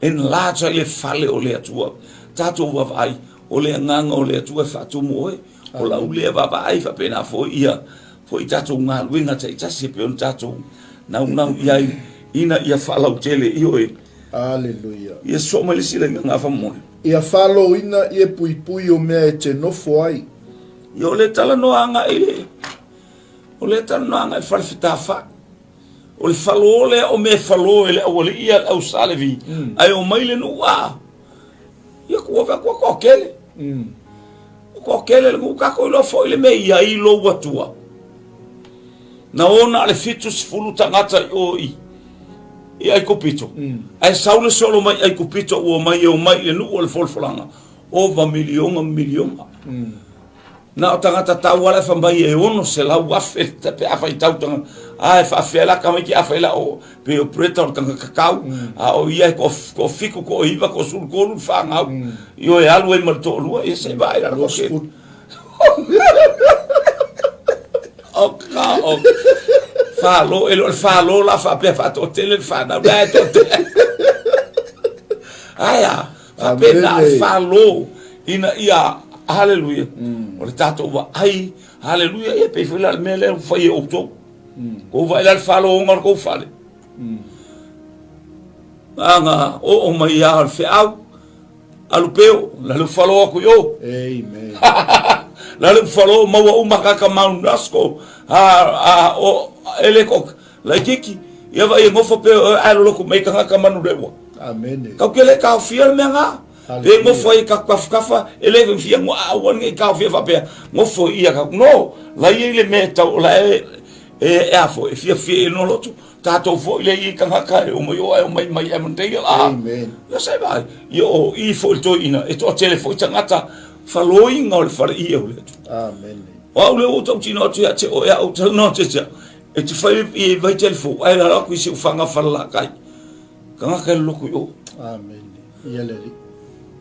enlarge ele fale o le atua tato wa vai o le nganga o le atua fa tu mo o la ule va vai fa pena fo ia fo i tato nga winga te tasi pe on tato na ia ina ia fala o tele io Hallelujah. Ia so mai sila nga fa mo. Ia falo ina ia pui o mea e te nofo ai. Ia o le tala no anga ile. O le tala no anga e falfita fa. O le falo le o me falo ele o le ia au salevi. Ai o mai le no wa. Ia ko va ko kele. Ko kele le ka ko lo fo ile me ia I lo watua. Na ona le fitus fulu tangata o I. Ai kupito. Ai saule solo mai ai kupito o mai le nu o le folfolanga. Over million. Na o tangata tau wala fa mai e ono se la wafe te afa I tau tanga. Ai fa fela ka mai ki afa la o pe o preta o tanga kakau. O ia ko fiku ko iva ko sul ko lu fa ngau. Yo e alu e malto lua e se vai la ko ke. Falo la fa pe fa to tele fa na to. Aya Whapena al whalo ina ia, hallelujah. O le tātou wa ai, hallelujah, ia pei whila mea leo whai e outou. Ko vai al whalo o ngar kou whale. Anga o mai ia al whiau, alupeo, la le whalo aku yo. Amen. La le whalo maua umakaka maun rasko, o ele kok, la kiki, ia vai e ngofo peo, alo loko mei kangaka manu rewa. Amen. Kau kele kau fia mea ngā. Pe ngofo i kafa, ele vim fia ngua awan ngai kau fia whapea. Ngofo i a kau, no, la i le me tau, la e afo, e fia e no lotu. Tātou fo i le i kangaka, o mai o mai e mantei la. Amen. Ia sai vai, i fo i toi ina, e toa tele fo i tangata, whaloi ngā o le whare i au le atu. Amen. O au le o tau tino atu ia te o ea o tau no te tia. E te whai i vai telefo, ai la raku i se ufanga whala kai. Kangaka e loko i o. Amen. Ia le li.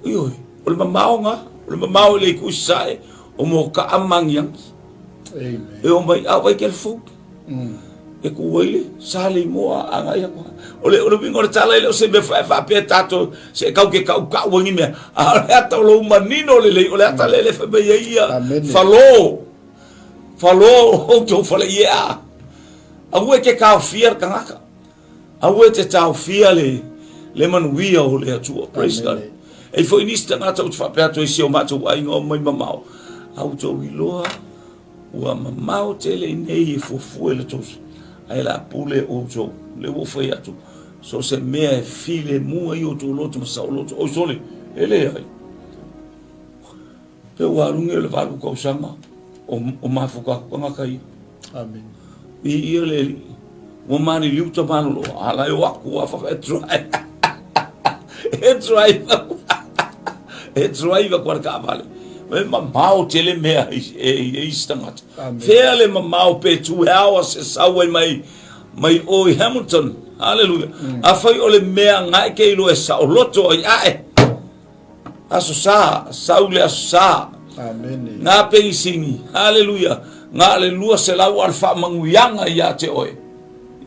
Ioi, o le mamao ngā, o le mamao le iku sae, o mo ka amangiang. Amen. E o mai au vai kele fuk. E ku waile, sale moa anga ia kua. O le wingo le tala ile o se me whaapea tato, se kau ke kau wangi mea. A le ata o lo umanino le le, o le ata le whabe ia. Falo, o tau whale ia. A ue ke kau fia kangaka. A ue te tau fia le manuia o le atua. Praise God. E fo inista ngata utu whapea to isi o matu wa ingo mai mamao. Au tau iloa, ua mamao tele nei e fufu le tosu. Ai la pule o tau, le wofai atu. So se mea e file mua i o tau lotu masao lotu. O sole, ele ai. Pe warunge le walu kau sama, o mafuka wangakai. Amen. I ia le li, wa mani liuta manulo, ala e waku wafa e trai. E drive kwa ka vale. Me mamao tele mea e istangata. Fele mamao pe 2 hours e sawe mai o Hamilton. Hallelujah. Afai ole mea ngai ke ilo e sa loto ai. Aso saule asa. Amen. Nga pe isingi. Hallelujah. Nga le lua se lau alfa manguianga ia te oe.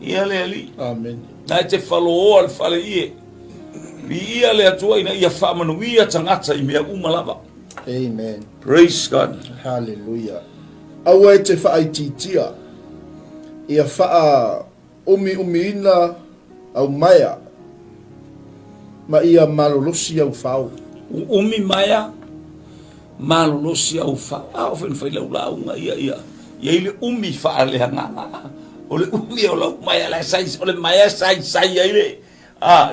Ia le ali. Amen. Na te falo al fale ie. Ia le atua ina ia whamanuia tangata i mea umalava. Amen. Praise God. Hallelujah. Awa e te whaititia. Ia wha umi au maya. Ma ia malolosi au whau. Umi maya, malolosi au whau. Ao whenwhai lau launga ia. Ia ile umi whaale nganga. O le umi o lau maya la sai, o le maya sai ile.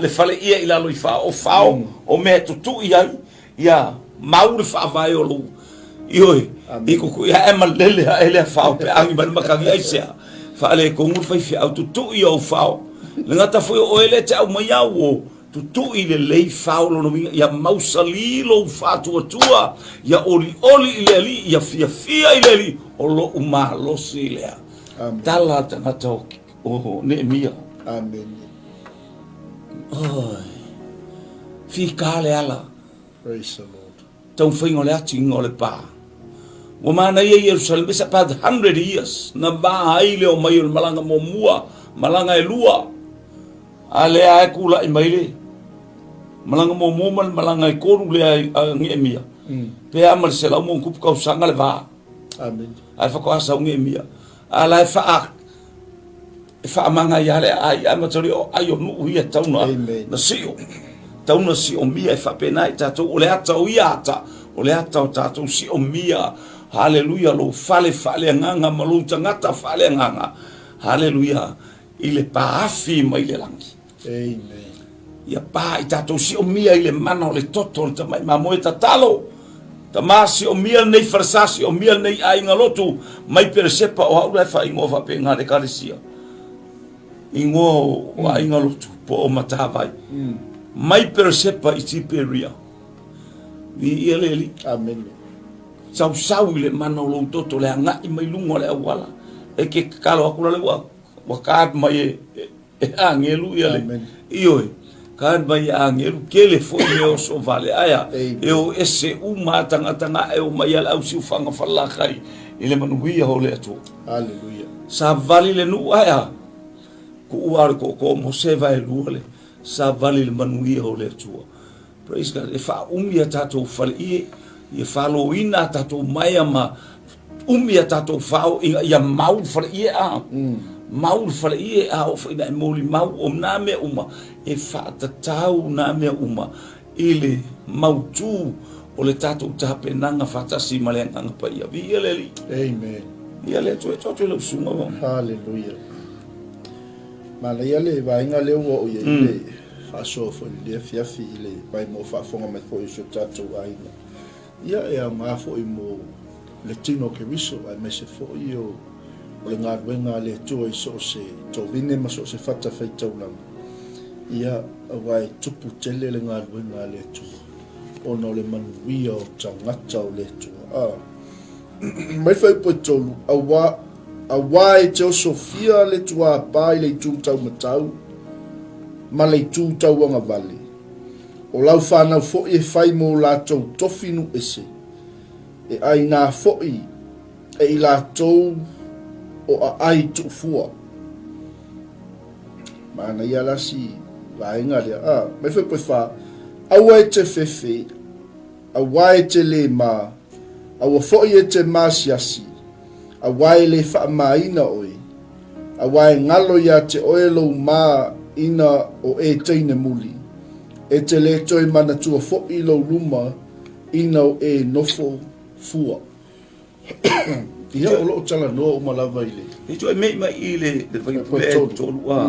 Le fale ia ila loi fa o fao o me tutu ia ia mau le fa vai o lo ioi i ku ia e malele ele fa pe angi ban makangi ai se fa le ko ngur fai fi au tutu ia o fao le ngata foi o ele te au mai au tutu i le lei fao lo no ia mau salilo fa tua ia oli ile ali ia fia ile ali o lo uma lo sile tala tana tok o ne mia. Amen. Fikale ala. Praise the Lord. Tau whaingo le ati ingo le pā. Wa mana ia Jerusalem is about 100 years. Na ba haile o mai o malanga mo mua. Malanga e lua. Ale a e kula i maile. Malanga mo mua malanga e koru le a nge mia. Pe a se lau mo kupu kau sanga le vā. Amen. Ai whakawasa o nge mia. Ala e wha manga ia le ai amatori o ai o nuu ia tauna na sio tauna si o mia e whapena i tātou o le ata o ia ata o le ata o tātou si o mia hallelujah lo fale nganga malu tangata fale nganga hallelujah i le paafi mai le langi Amen. ia pa i tātou si o mia i le mana o le toto le tamai mamoe tatalo tamasi o mia nei farsasi o mia nei ai ngalotu mai peresepa o haura fa ingo fa penga de kalesia ingo wa inga lotu po o matavai mai persepa i tiperia vi ele Amen. sau le mana lo toto le anga i mai lungo le wala e ke kalo akula le wa ka mai e angelu ia le ioi ka mai angelu ke le fo me so vale aya e o ese uma tanga e o mai al au si fanga fala kai ile manuia ho le atu Hallelujah. sa vale le nu aya ko uar ko mo se vai luole sa vale le manuia o le tua praise God, e wha umia tātou whare ie, i whalo ina tātou mai ama, umia tātou whao, ia mau whare ie a, mau whare ie a, o whaina e mōli mau o nā mea uma, e whaatatau nā mea uma, i le mau tū, o le tātou tāpenanga whatasi ma le anganga pa ia, vi ia le li. Amen. Ia le tu e tōtu lau sunga wang. Hallelujah. Ma le ia le vainga leo o ia i le whaasofo i le fiafi i le vai mo whaafonga mai fo i so tātou aina. Ia e a ngā fo i mo le tino ke wiso ai me se fo i o le ngā ruenga le tua i so se tō vine ma so se whata whaitau langa. Ia a wai tupu tele le ngā ruenga le tua. Ono le manuia o tangata o le tua. Mai whai poi tolu, a wai te o Sofia le tua pai le tūtau matau, ma le tūtau anga vale. O lau whanau fōi e whai mō lātou tofinu ese, e ai nā fōi e i lātou o a ai tūfua. Mana ia lasi, vaenga rea, mai whai poi wha, awa e te whewhe, awa e te le mā, awa fōi e te māsiasi, awa e le wha maina oi, awa e ngalo ia te oelo mā ina o e teine muli, e te le toi mana tua fōi lo luma, ina o e nofo fua. Ia o loo tala noa o malawa i le. I tu e mei mai i le tolu a.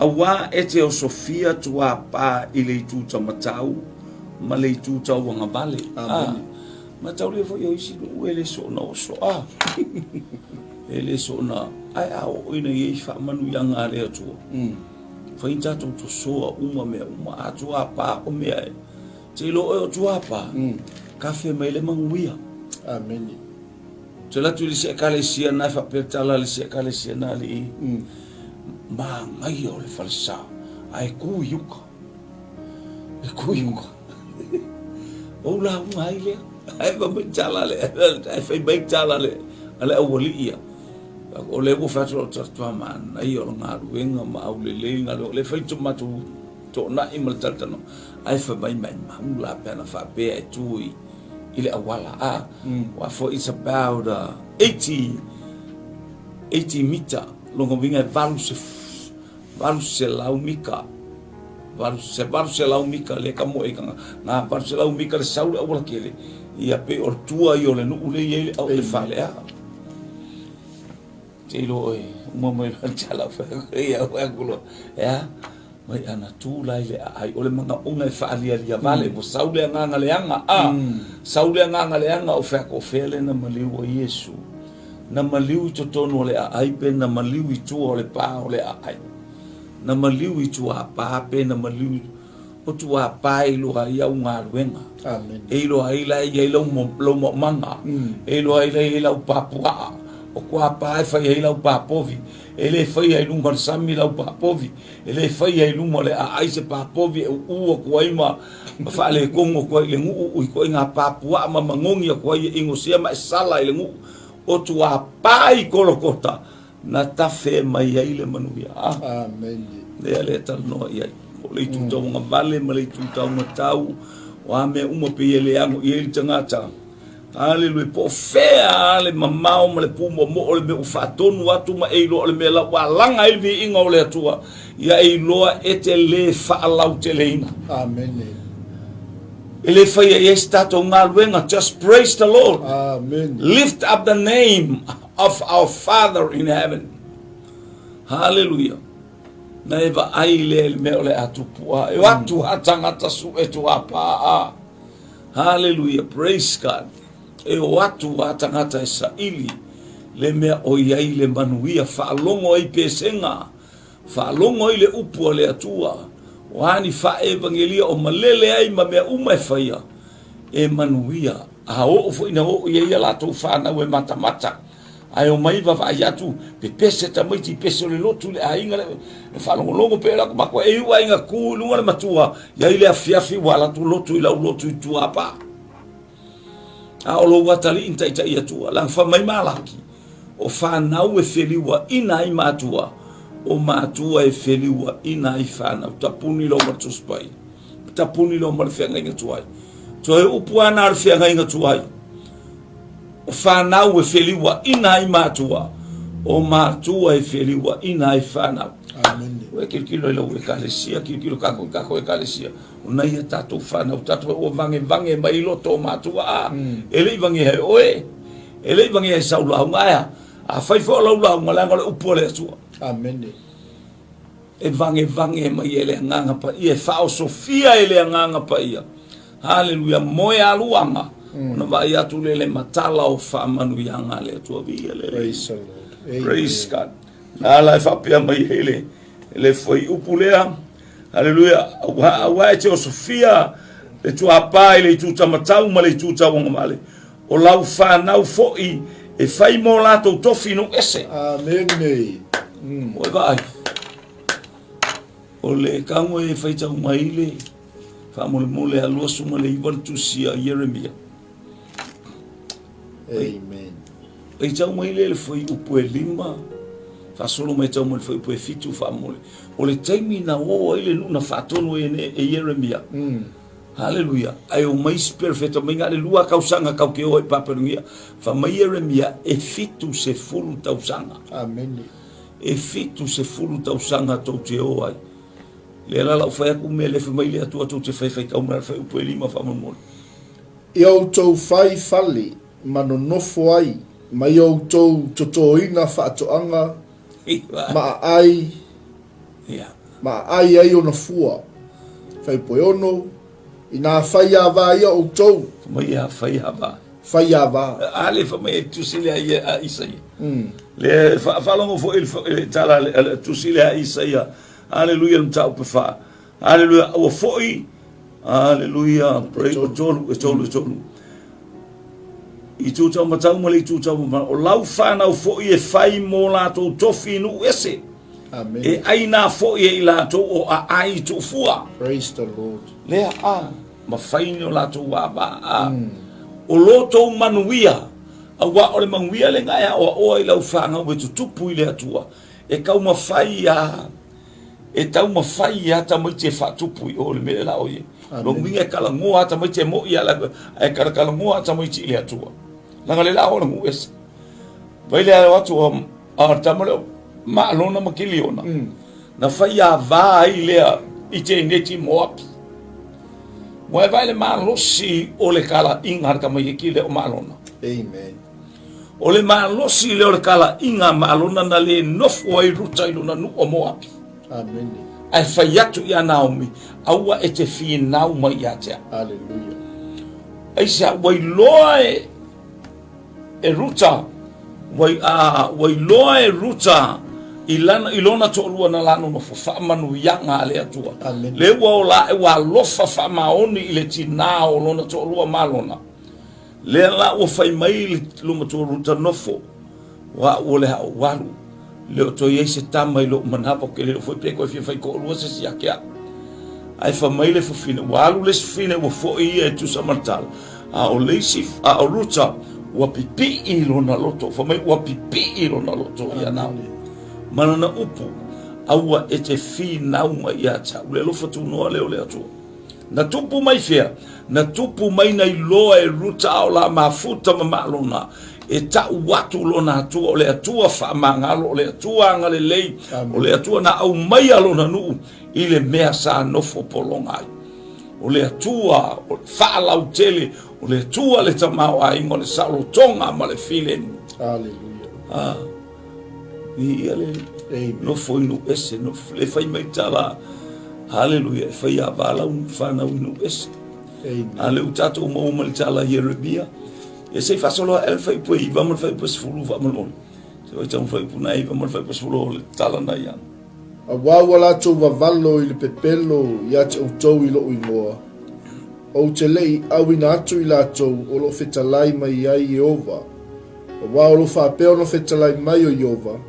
Awa e te o Sofia tua pā i le tūta matau, ma le tūta wanga vale. Amen. Ma tau le fo yo isi no ele so na so a. Ele so na ai a o ina ye fa manu yanga le atu. Fa inta to so uma me uma atua pa o me ai. Te lo o tua pa. Ka fe mai le manguia. Amen. Te la tu le se kale sia na fa petala le se kale sia na le. Ma ngai o le falsa. Ai ku yuka. E ku yuka. O la ngai le. Ai va me tala le, ai fai bai tala le, ale awali ia. O le wo fatro twa man, ai o nga ruenga ma au le lenga le fai tu matu to na imal tatano. Ai fa bai mai ma la pena fa be ai tui ile awala a. Wa for it's about 80 meter longo vinga valu se laumika. Valu se laumika le kamo e kanga. Na valu se laumika le saule awala kele. Ia pe o tua i o le nuu le iei au le whale a. Te ilo oi, uma mai rantala ia o angulo. Ea, mai ana tū lai le ai, o le manga unga e whaalia lia vale, mo saule anganga le anga a. Saule anganga le anga o whako whele na maliu o Yesu. Na maliu i totonu o le a ai pe, na maliu i tua o le pā o le a ai. Na maliu i tua a pā pe, na maliu o tua pai loa ia ngā ruenga. Amen. E loa ila ia ilo mo manga. E loa ila ila upapua. O kua pai fai ila upapovi. E le fai ai lunga sami ila upapovi. E le fai ai lunga le a aise papovi e ua kua ima. Fa le kongo kua ile ngu ui kua inga papua ma mangongi a kua ingo sia ma sala ile ngu. O tua pai kolokota. Na tafe mai ile manuia. Amen. Lea le tal noa iai. O le tūtau ngā vale, ma le tūtau ngā tau, o a mea uma pe ele ango, i ele tangata. Hallelujah, po fea ale mamao ma le puma mo o le me ufatonu atu ma eilo o le me la walanga ilvi inga o le atua, ia eiloa e te le whaalau te le inga. Amen. Ele whaia e stato ngā luenga, just praise the Lord. Amen. Lift up the name of our Father in heaven. Hallelujah. Na eva ai le me ole atu pua. E watu hatangata su e tu apa. Hallelujah. Praise God. E watu hatangata esa ili. Le mea o iai le manuia. Whaalongo i pesenga. Whaalongo i le upua le atua. Wahani wha evangelia o malele ai ma mea umai whaia. E manuia. A o ofo ina o iai alato whanau e mata. Ai o mai va vai atu pe pese ta mai ti pese le lotu le ainga le fa longo pe la ma ko e wa inga ku lunga le matua ya ile afiafi wala tu lotu ila lotu tu apa a o lo watali inta ita ia tu la fa mai malaki o fa nau e feliwa ina i matua o matua e feliwa ina i fa na tapuni lo matus pai tapuni lo mal fenga inga tuai so e upuana ar fenga inga tuai o whanau e wheliwa ina i mātua o mātua e wheliwa ina i whanau o e kirikilo e lau e kalesia kirikilo kako e kalesia o nei e tatou whanau tatou o vange mai loto o mātua e lei vange he oe e lei vange he saulau ngaia a whaifo lau ngalanga le upu le atua Amen. e vange mai ele nganga pa ia fao sofia ele nganga pa ia haleluya moe aluanga ona vai atu le matala o fa manu yanga le tua via le Praise the Lord. praise God ala fa pia mai ele foi upulea haleluya wa te o sofia le tua pa ile tu tamatau ma le tu tawanga male o lau fa nau foi e fai mo lato tofi no ese Amen. o vai o le kango e fai tau maile fa mole alua suma le iwan tusia Yeremia Amen. e tau maile le foi upu e lima fa solo mai tau mole foi upu e fitu fa mole o le taimi na o ile nuna fa tonu e Yeremia haleluya ai o mai perfecto mai ngale lua kausanga kau ke o e paperuia fa mai Yeremia e fitu se fulu tausanga Amen. e fitu se fulu tausanga tau te o ai le la fai ku me le mai le Atua te fai kau na fai upu e lima fa mo I au tau whai whale, mano nofo ai, mai au tau totoina whaatoanga, ma ai ai o na fua. Whai poe ono, i nā whai awa ia au tau. Mai a whai awa. Whai awa. Ale whamai tusile a Isai. Le whalongo fo il tala tusile a Isai. Hallelujah, mtau pe wha. Hallelujah, o foi. Hallelujah, praise the Lord. I tu tau matau mali tu tau ma o lau whanau foi e whai mō lātou tofi nu ese. Amen. E aina foi e lātou o a ai tu fua. Praise the Lord. Lea ma whaini o lātou waba o loto manuia a wa o le manuia le ngai o i lau whanga o tutupu i le Atua. E kau ma whai e tau ma whai ta mai te whatupu i o le mele la oie. Lo minga kala ngoa ta mai te mo i ala e kala ngoa ta mai te i le Atua. Langa le la o ngu esa. Vai le atu a tamale ma lona ma kiliona. Na whai a vā i lea i te neti mo api. Moe vai le malosi o le kala inga ka mai ki le o malona. Amen. O le malosi le o le kala inga malona na le nofo ai ruta i luna nu o moapi. Amen. Ai fai atu ia Naomi, aua e te fi nau mai ia tea. Hallelujah. Ai sa wai loa e ruta, wai loa e ruta, ilona to lua na lano no fa manu yanga le Atua Amen. le wa la e wa lofa fa maoni ile tina o lona to lua malona le la o fai mai luma to ruta nofo wa o le ha walu le to ye se tama lo manapa ke le foi pe ko fai ko lua se sia kia ai fa mai le fina walu le fina o fo i e tu samartal a o le si a o ruta wa pipi i lona loto fa mai wa pipi i lona loto ya na mana na upu aua e te fi nauma ia ta le Alofa Tunoa leo le Atua na tupu mai fea na tupu mai nei loa e ruta o la mafuta ma malona e ta watu lona Atua o le Atua fa mangalo o le Atua ngale lei o le Atua na au mai alona nu i le mea sa nofo polongai o le Atua o fa lautele o le Atua le tamau ai mo le saulo tonga ma le filen. Hallelujah. Ni ale no foi no ese no le fai mai tala hallelujah fai avala un fana no ese ale utato mo mal tala Yeremia e se fa solo el fai poi vamos fai pas fulu vamos se vai tão fai punai vamos fai pas fulu tala na yan A wawala to vavalo i le pepelo ia te outou i lo ingoa. O te lei awina atu i latou o lo fetalai mai ai Jehova. A wawalo whapeo no fetalai mai o Jehova.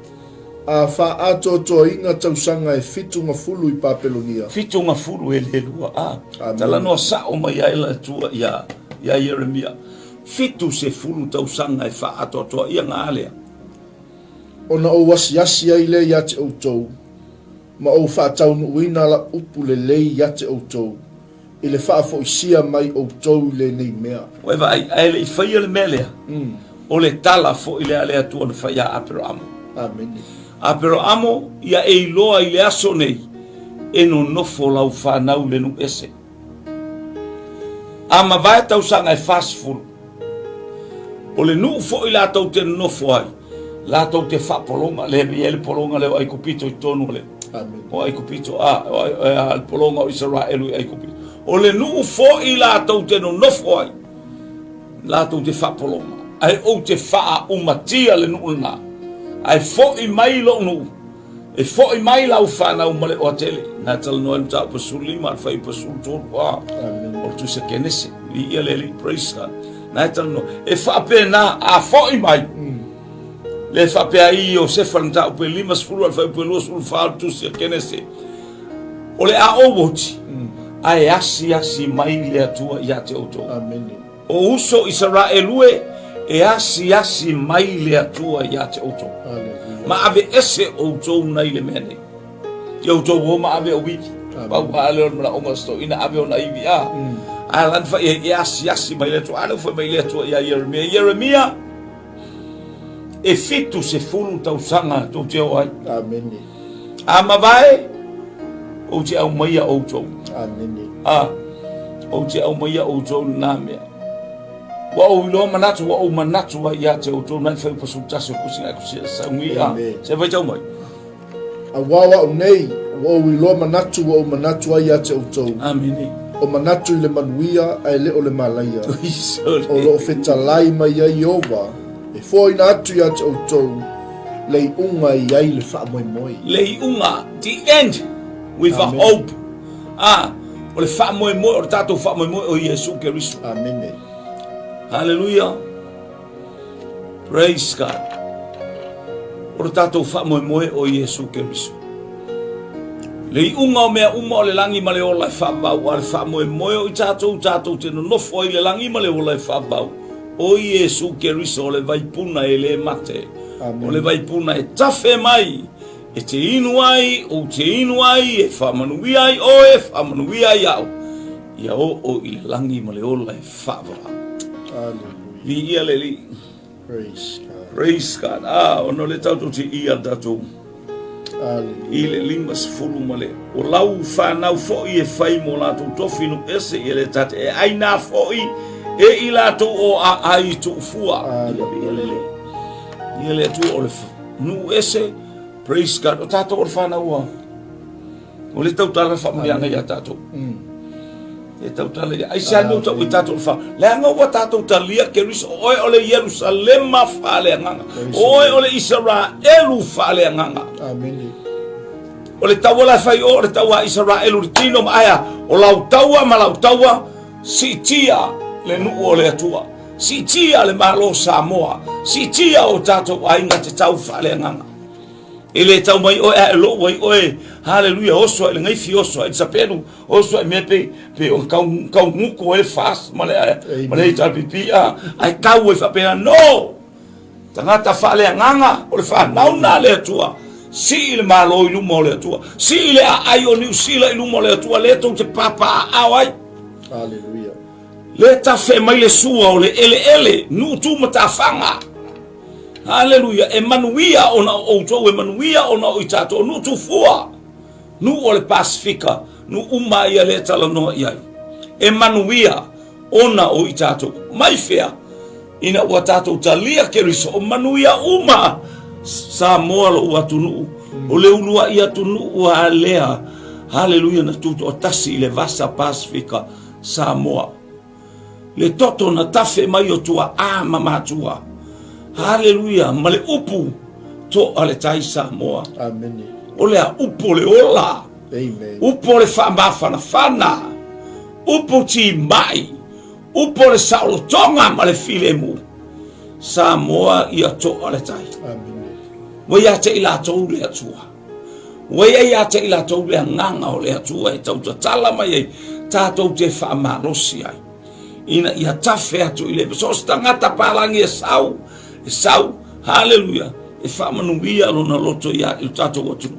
A wha ato to inga tausanga e fitu nga fulu i papelonia. fitu nga fulu e le lua tala no sa o mai ai la tua ya Yeremia fitu se fulu tausanga e fa ato to ia nga alea Ona o wasiasi ai le ia te outou. Ma o wha tau nuina la upu le lei ia te outou. I le wha fo isia mai o tau le nei mea. Oe vai, ai le I whaia le mea lea. O le tala fo I le ale atua na whaia apero amo. Amen. Apero amo, ia e iloa I le aso nei, e no nofo lau whanau le nu ese. Ama vai tau sanga e fast food. O le nu fo I la tau te nofo ai. La tau te wha polonga, le ele polonga leo ai kupito I tonu le. Amen. O ai kupito, al polonga o Israelu ai kupito. O le nu fo I la tau te no nofo ai. La tau te wha polonga. Ai o te wha umatia le nuuna. Ai fo I mai lo nu. E fo I mai lau whanau male o atele. Nā tala noa ni tau pasuli, ma whai pasuli tōru. Amen. O tu se kenese. I ia leli, praise God. Nā tala noa. E wha pe nā, a fo I mai. Le wha pe ai o se whanata upe lima sfuru, al whai upe lua sfuru whaal tu se kenese. O le a o woti. Ai asi mai le atua I te oto. Amen. O uso Israelue, e asi mai le atua I te oto. Hallelujah. Ma ave ese o tō nei le mene. Ia o tō o ma ave o wiki. Pau hale o mra onga sto ina ave o na iwi a. A lan fa e asi mai le atua. Ano fa mai le atua ia Yeremia. Yeremia e fitu se fulu tau sanga tō te o ai. Amen. A ma vai o te au maia o tō. Amen. O te au maia o tō nā mea. Wa o ilo manatu wa o manatu wa ia te o tō nai whai pasu taso kusinga kusia saungi a. Se vai tau mai. A wawa o nei, wa o ilo manatu wa o manatu ai ate o tau. Amen. O manatu I le manuia ai le o le malaia. O lo feta lai mai ai ova. E foi na atu ia te o tau. Lei unga I ai le wha moi moi. Lei unga, the end, with a hope. O le wha moi moi, o le tātou wha moi moi o Iesu Keriso. Amen. Hallelujah. Praise God. O le tātou wha moi moi o Iesu Keriso. Lei unga o mea uma o le langi ma le ola e whabau. A le wha moi moi o I tātou te no nofo I le langi ma le ola e whabau. O Iesu Keriso o le vaipuna e le mate. Amen. O le vaipuna e tafe mai. E te inu ai, o te inu ai, e whamanui ai, o e whamanui ai au. Ia o I le langi ma le ola e whabau. Hallelujah. Vi ia le li. Praise God. Praise God. Ono le tautu te ia datu. Hallelujah. I le limas fulu ma le. O lau whanau fōi e whai mo lātou tofinu ese I le tate. E aina fōi e I lātou o a ai tu fua. Ia le le. Ia le tu o le nu ese. Praise God. O tātou o le whanau a. O le tautala whamulianga ia tātou. E tautala ia. Ai sa no tau I tātou le whanau. Le anga ua tātou talia Keriso. Oe o le Jerusalema whale anganga. Oe o le Israelu whale anganga. Amen. O le taua la whai o le taua Israelu le tino ma aia. O lau taua ma lau taua. Si tia le nuu o le atua. Si tia le malo Samoa. Si tia o tātou ainga te tau whale anganga. E le tau mai oe a lo wai oe. Hallelujah. Oso e le ngaifi oso. E sapenu. Oso e me pe o kau nguko e fast. Ma le i talpipi. Ai kau e whapena. No! Tangata whale anganga. O le whanau na le atua. Si le malo I luma o le atua. Si le a ai o New Zealand I luma o le atua. Le tau te papa au ai. Hallelujah. Le ta fe mai le sua o le ele. Nu tu mata whanga. Hallelujah. E manuia ona o tau. E manuia ona o I tātou. Nu tu fua. Nu o le Pasifika. Nu uma ia le tala noa iai. E manuia ona o I tātou. Mai fea. Ina ua tātou talia Keriso. O manuia uma. Samoa lo ua tunu. O le ulua ia tunu ua alea. Hallelujah na tuto o tasi I le vasa Pasifika. Samoa. Le toto na tafe mai o tua a mamatua. Hallelujah. Ma le upu to ale tai Samoa. Amen. O le a upu le ola. Amen. Upo le whamawhana whana. Upo ti mai. Upo le saulotonga ma le filemu. Samoa ia to ale tai. Amen. Wai ate I lātou le atua. Wai ate I lātou le nganga o le atua. E tau tatala mai ei. Tātou te whamanosi ai. Ina ia tafe atu I le. So stangata palangi e sau. E sau. Hallelujah. E whamanuia lona loto ia I tātou atu.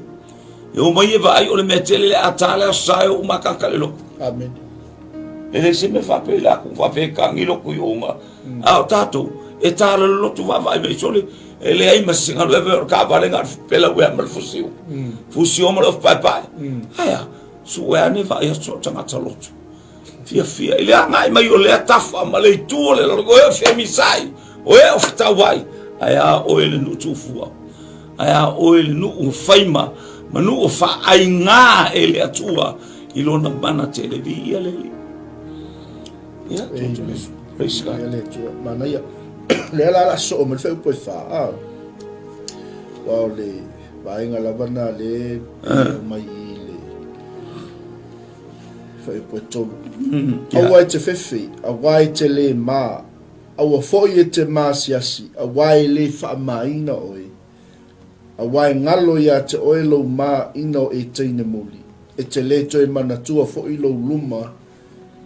E o mai e vai o le mea tele le atale o sae o makaka le loko. Amen. le se me fa pe la ku fa pe ka ngilo ku yonga a tato e tala lo tu va vai me sole e le ai ma singa le ver ka vale ngar pe la we mal fusio fusio mal of pai pai aya su we ne va ya so tanga talotu fia ele ngai mai o le tafa ma le tu le lo go fe mi sai o e of tawai aya o ele nu tu fua aya o ele nu faima ma nu o fa ai nga ele atua ilona mana televi ele ya praise God ele tua mana ya le la so me fe po fa wa le vai nga la bana le mai le fe po to awai te fefe awai te le ma awa fo ye te ma siasi awai le fa mai na oi awai ngalo ya te oilo ma ino e teine muli e te le toi mana tua fo ilo luma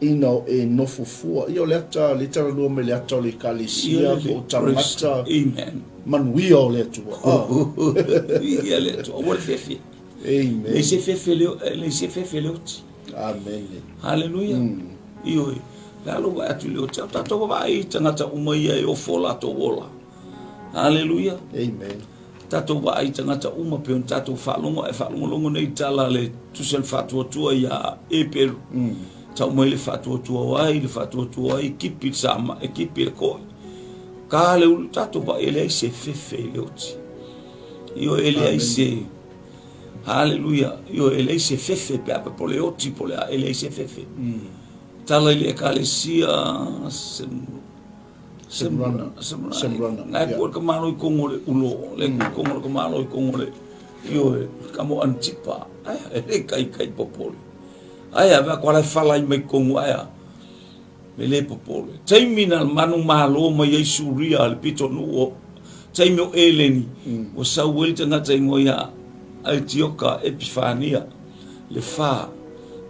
ino e nofo fua io le ata le tara lua me le ata le kalisia o tamata amen manui o le tua ia le tua o le fefe amen le se fefe le oti amen hallelujah io la lo va tu le oti tato vai tangata umai e o fola to wola hallelujah amen tato vai tangata uma pe tato falongo longo nei tala le tu sel fatu tua ya e per tau mai le fatu tua wai le fatu tua wai kipi sama e kipi ko ka le tato va ele se fefe le oti io ele ai se hallelujah io ele se fefe pe po le oti po le ele se fefe tala le kalesia sembrana ngai por ka malo ko ngole ulo le ko ngole ko malo ko ngole io kamo antipa ai kai popolo ai ava quale fala mai ko ngaya mele popolo taimina manu malo mai yesu ria le pito no taimio eleni o sawel tanga taimo ya altioka epifania le fa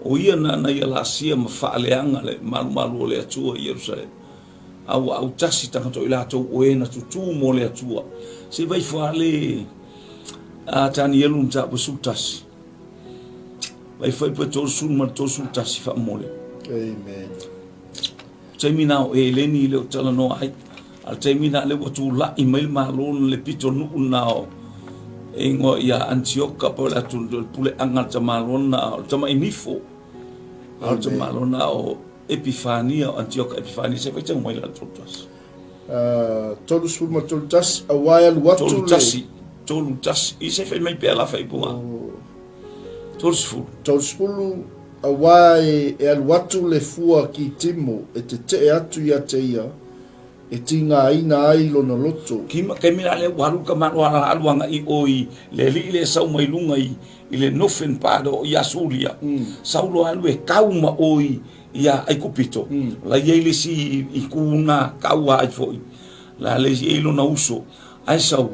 o ia na ia la sia ma fa leanga le malu le atua Jerusalem au tasi tanga to ila to o ena tu mo le atua se vai fa le a tani elun ta busutas vai foi po to sul ma to sul tasi fa mole amen termina o eleni le tala no ai al termina le tu la email malon le pito nu nao ingo ya Antioka po la tu pule anga tamalon na tama inifo al tamalon na o Epifania Antioka Epifania se foi tão mai la todas todos fuma todas a while what to todas e se foi mai pela foi boa todos fulu a wai e al watu le fua ki timo e te atu ya te ia e tinga ina ai lona loto kima kemina le waru ka manu ala aluanga i oi le li le sau mai lunga i le nofen pado ya suria saulo alu e kauma oi ia ai kupito la yele si ikuna kaua ai foi la le ilo na uso ai sau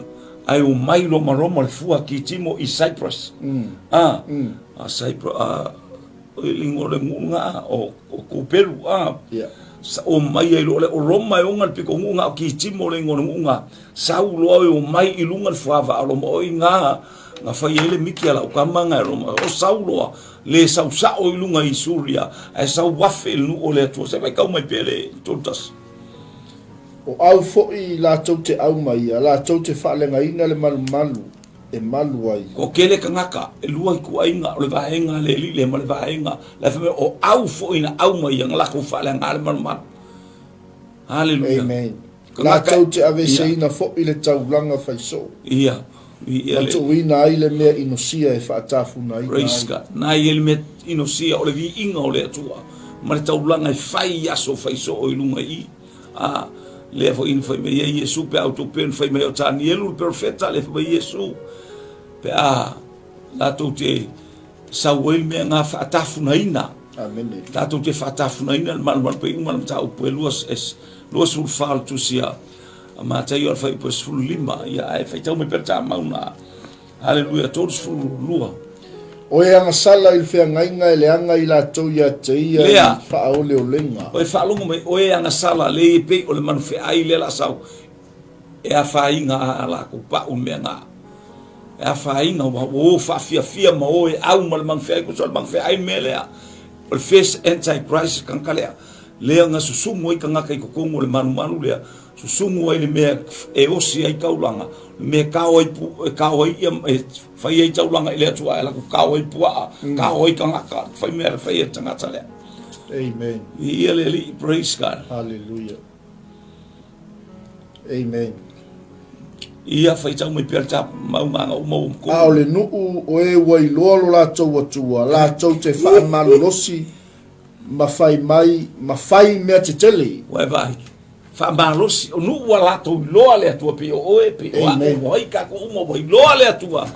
ai o mai lo maroma le fua ki timo i Cyprus a Cyprus lingo le ngunga o Peru o mai ai lo le o Roma e onga piko ngunga ki timo le ngunga saulo o mai ilunga le fuava o mo inga nga fai ele miki ala o kamanga e Roma o saulo le sau o ilunga i Suria ai sau wafe nu o le tua se vai kau mai pele totas o au foi la tote au mai la tote falenga ina le malu e malu ai ko kele kangaka e lua ku ainga le vaenga le li le mal vaenga la fe o au foi na au mai yang la ku falenga le malu hallelujah amen la tote ave seina foi le taulanga faiso ia to wina ile me inosia e fatafuna ai praise God na ile me inosia o le vi inga o le atua ma le taulanga e fai aso faiso o ilunga i le fo in foi me Yesu pe auto pen foi me o tani elu perfetta le fo Yesu pe la tote sawel me nga fatafuna ina amen la tote fatafuna ina mal pe mal ta o pe luas sul fal tu sia ma ta yo fai po sul lima ya e fai tau me per ta mauna hallelujah todos sul lua o e anga sala il fe ngainga ele anga ila to ya te ia fa o le olenga o e fa longo me o e anga sala le pe o le man fe ai le la sau e a fa inga ala ku pa o me nga e a fa inga o fa fia ma o e au mal man fe ko so man fe ai me le o le first antichrist kankalea lea nga susungu ai kangaka i kokongo le manu lea susungu ai le mea e osi ai kaulanga me kao ai e fai ai taulanga i lea tua e lako kao ai pua kao ai kangaka fai mea fai e tangata lea. Amen. Ia le li, praise God. Hallelujah. Amen. Ia fai tau mai pia tap maunganga umau mko. A ole nuu o e wai lolo la tau atua, la tau te wha malolosi, mawhai mea te tele. Wai vai. Wha malosi, o nuu wa la tau loa le atua pe o oe pe o a o hoi kako umo wai loa le atua.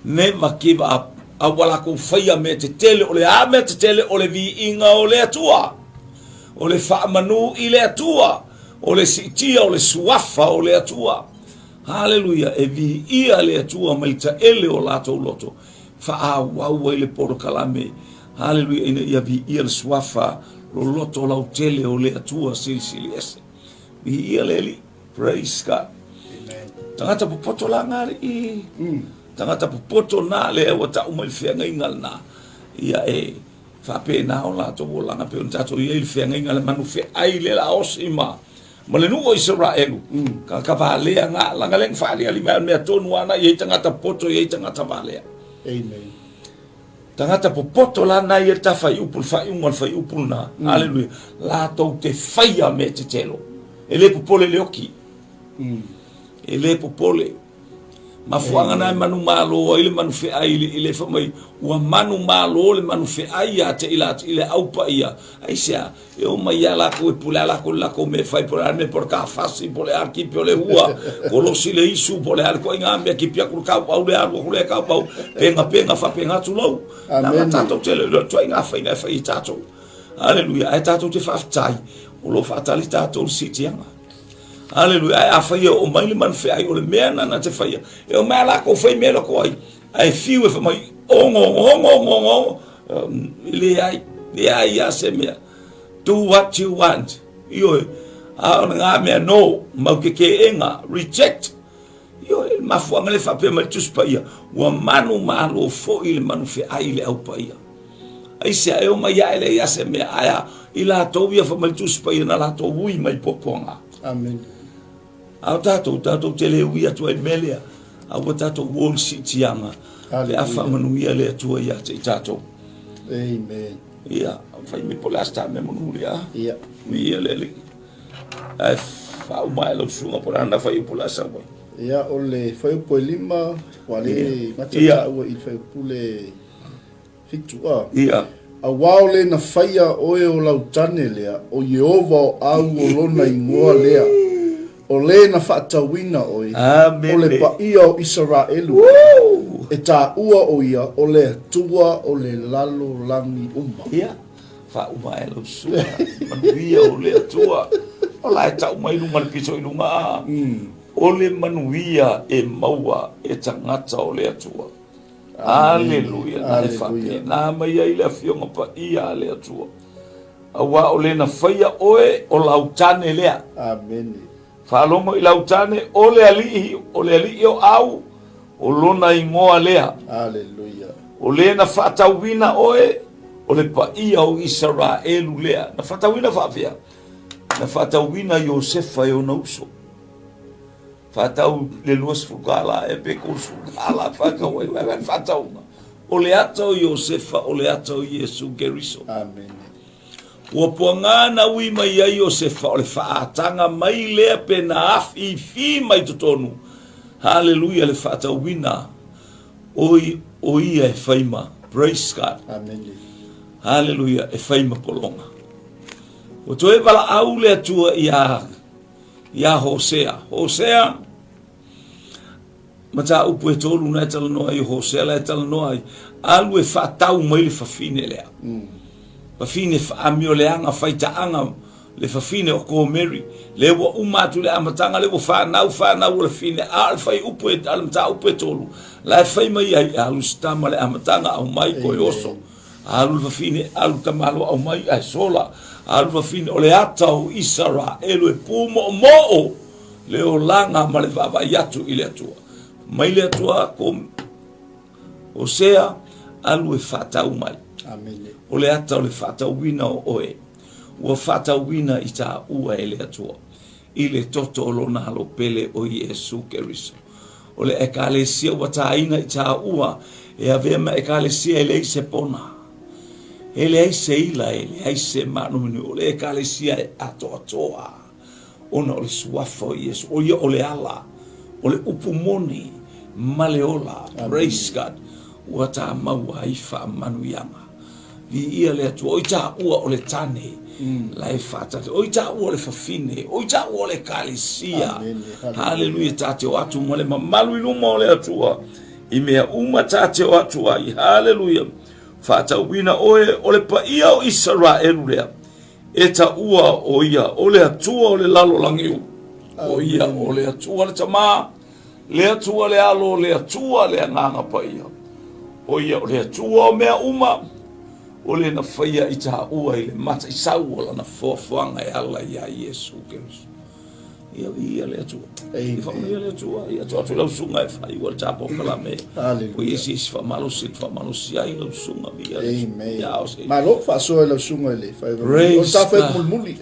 Ne makiva a wala ko whaia mea te tele, o le a mea te tele, o le vi inga o le atua. O le wha manu i le atua. O le sitia, o le suafa o le atua. Hallelujah, e vi ia le atua mai ta ele o lato loto. Fa a wau le poro kalame. Hallelujah, ina ia vi ia le suafa lo loto lau tele o le atua sili ese. Vi ia le li, praise God. Amen. Tangata pupoto la ngari i. Tangata pupoto na le ewa ta umai whianga ingal na. Ia e, fa pe na o lato o langa pe un tato ia il whianga ingal manu whi ai le la osima. Ma le nuu o Israelu, ka valea ngā langaleng whaalea li mea tonu ana i tangata poto i tangata valea. Amen. Tangata poto la na i ta whai upul na, hallelujah, la tau te whaia me te telo. E le pupole le oki. E le pupole. Ma fuanga na manu malo ile manu fe ai ile fa mai ua manu malo le manu fe ai ate ile aupa ia ai sia e o mai ala ko pula la ko me fai por arme por ka fasi por arki por le ua kolosi le isu por ar ko ngambe ki pia ku ka au le ar ko le ka pau penga fa penga tu lo na tato tele lo tu nga fa tato hallelujah ai tato te fa tai o lo fa tali tato si tianga. Hallelujah. Ai fai o mai man fai o le mea na te fai. E o mea la ko fai mea la ko ai. Ai fiu e mai ongo. Le ai ya se mea. Do what you want. Io a nga mea no, mau ke enga reject. Io il mafuanga le fa pe mai tus pa ia. Wa manu malo fo il manu fe ai le au pa ia. Ai se e o mai ele ya se mea aya ila to ia fa mai tus pa ia na la to ui mai poponga. Amen. Au tato tele uia tu melea. Au tato wall city anga. Le afa manuia le tu ia te tato. Amen. Ia, fai mi polasta me manuia. Ia. Ia le. Ai fa mai lo sunga por anda fai polasa boy. Ia ole fai po lima wale mata o il fai pule fitua. Ia. A waole na faia oe o lau tane lea o Yehova au o lona i ngoa lea. O le na whaatawina oi, o le pa ia o Israelu, e tā ua o ia, o le atua o le lalo langi uma. Ia, wha uma e lau sua, manuia o le atua, o la e ta uma ilunga le piso ilunga, o le manuia e maua e tangata o le atua. Hallelujah, na e whake, na mai ai le fionga pa ia le atua. Awa o le na whaia oe o lau tane lea. Amen. Whalongo i lautane, o le ali'i o au, o lona i ngoa lea. Hallelujah. O le na whaatauwina oe, o le paia o Israelu lea. Na whaatauwina whaafia. Na whaatauwina Iosefa e o nauso. Whaatau le luas fukala, e peko fukala, whakawai, whaataunga. O le atau Iosefa, o le atau Iesu Geriso. Amen. Ua puangana ui mai ai o se whaole whaatanga mai lea pe na afi fi mai tutonu. Hallelujah le whaatawina. O ia e whaima. Praise God. Amen. Hallelujah e whaima polonga. O toe wala au lea tua ia Hosea. Hosea mata upu e tolu na e talanoa i Hosea la e talanoa i. Alu e whaatau mai le whawhine lea. Fafine amio le anga faita anga le fafine o ko Mary le wa umatu le amatanga le fa na le fine al fai upu e al mta upu tolu la fai mai ai alu stama le amatanga au mai ko yoso alu fafine alu tamalo au mai ai sola alu fafine o le atau Israelu e pumo mo le o langa ma le vava yatu ile atua mai le atua kom Hosea alu e fatau mai Amen. O le ata o le whatauina o oe. Ua whatauina i tā ua e le atua. I le toto o lona halo pele o Iesu Keriso. O le ekalesia ua tāina i tā ua e avea ma ekalesia e le ise pona. E le aise ila e le aise manuminu. O le ekalesia e atoa. Ona o le suafa o Iesu. O ia o le ala. O le upumoni. Maleola. Praise God. Ua tā maua ifa manuyama. Vi ia le atua. O i tā ua o le tane. La e whātate. O i tā ua o le whawhine. O i tā ua o le kalesia. Hallelujah. Tāte o atu mo le mamalu iluma o le atua. I mea uma tāte o atua. Hallelujah. Whātauina oe o le paia o Israel rea. E ta ua o ia. O le atua o le lalo langiu. O ia o le atua le tamā. Le atua le alo. Le atua le anganga paia. O ia o le atua o mea uma. O le na whaia i taha ua i le mata i sauola na whuawhuanga e ala i a Iesu Keriso. Ia le atua. I whamia le atua. Ia atua atu lau sunga e whai ua le tāpō kalame. O Iesi isi whamalo si ai lau sunga. Amen. Ma lo whasoa lau sunga le. O tāwhai mulmuli.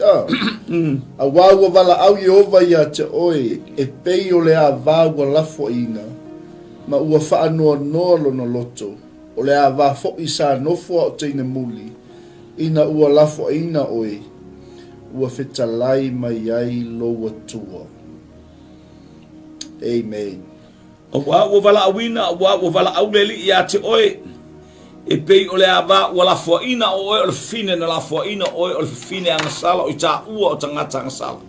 A wāua wala au i ova ia te oe. E pei o le a vāua lafo ina. Ma ua whaanoa noa lono loto. O le a wā fo i sa nofua o teine muli. Ina ua lafo ina oe. Ua whetalai mai ai loa tua. Amen. O wā ua wala awina, o wā ua wala auleli i a te oe. E pei o le a wā ua lafo ina o oe o le fine na lafo ina oe o le fine angasala o i tā ua o tangata angasala.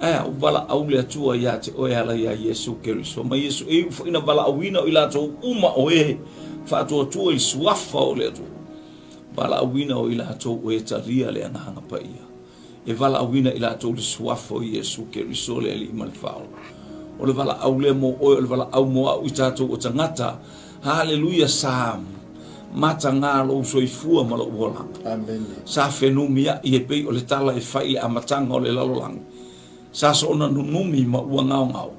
O wala aule atua i a te oe ala i a Iesu Keriso. Ma Iesu e ufo ina wala awina o i lato uma o e whātua tua i suafa o le atua. Wala awina o i lato o e taria le anahanga pa ia. E wala awina i lato le suafa o Iesu Keriso le ali ima le whao. O le wala aule mo oe o le wala au moa o i tātou o tangata. Hallelujah Sam. Mata ngā lo soifua ma lo uolanga. Amen. Sa whenumia i e pei o le tala e whai a matanga o le lalolangi. Sa so ona nunumi ma ua ngau.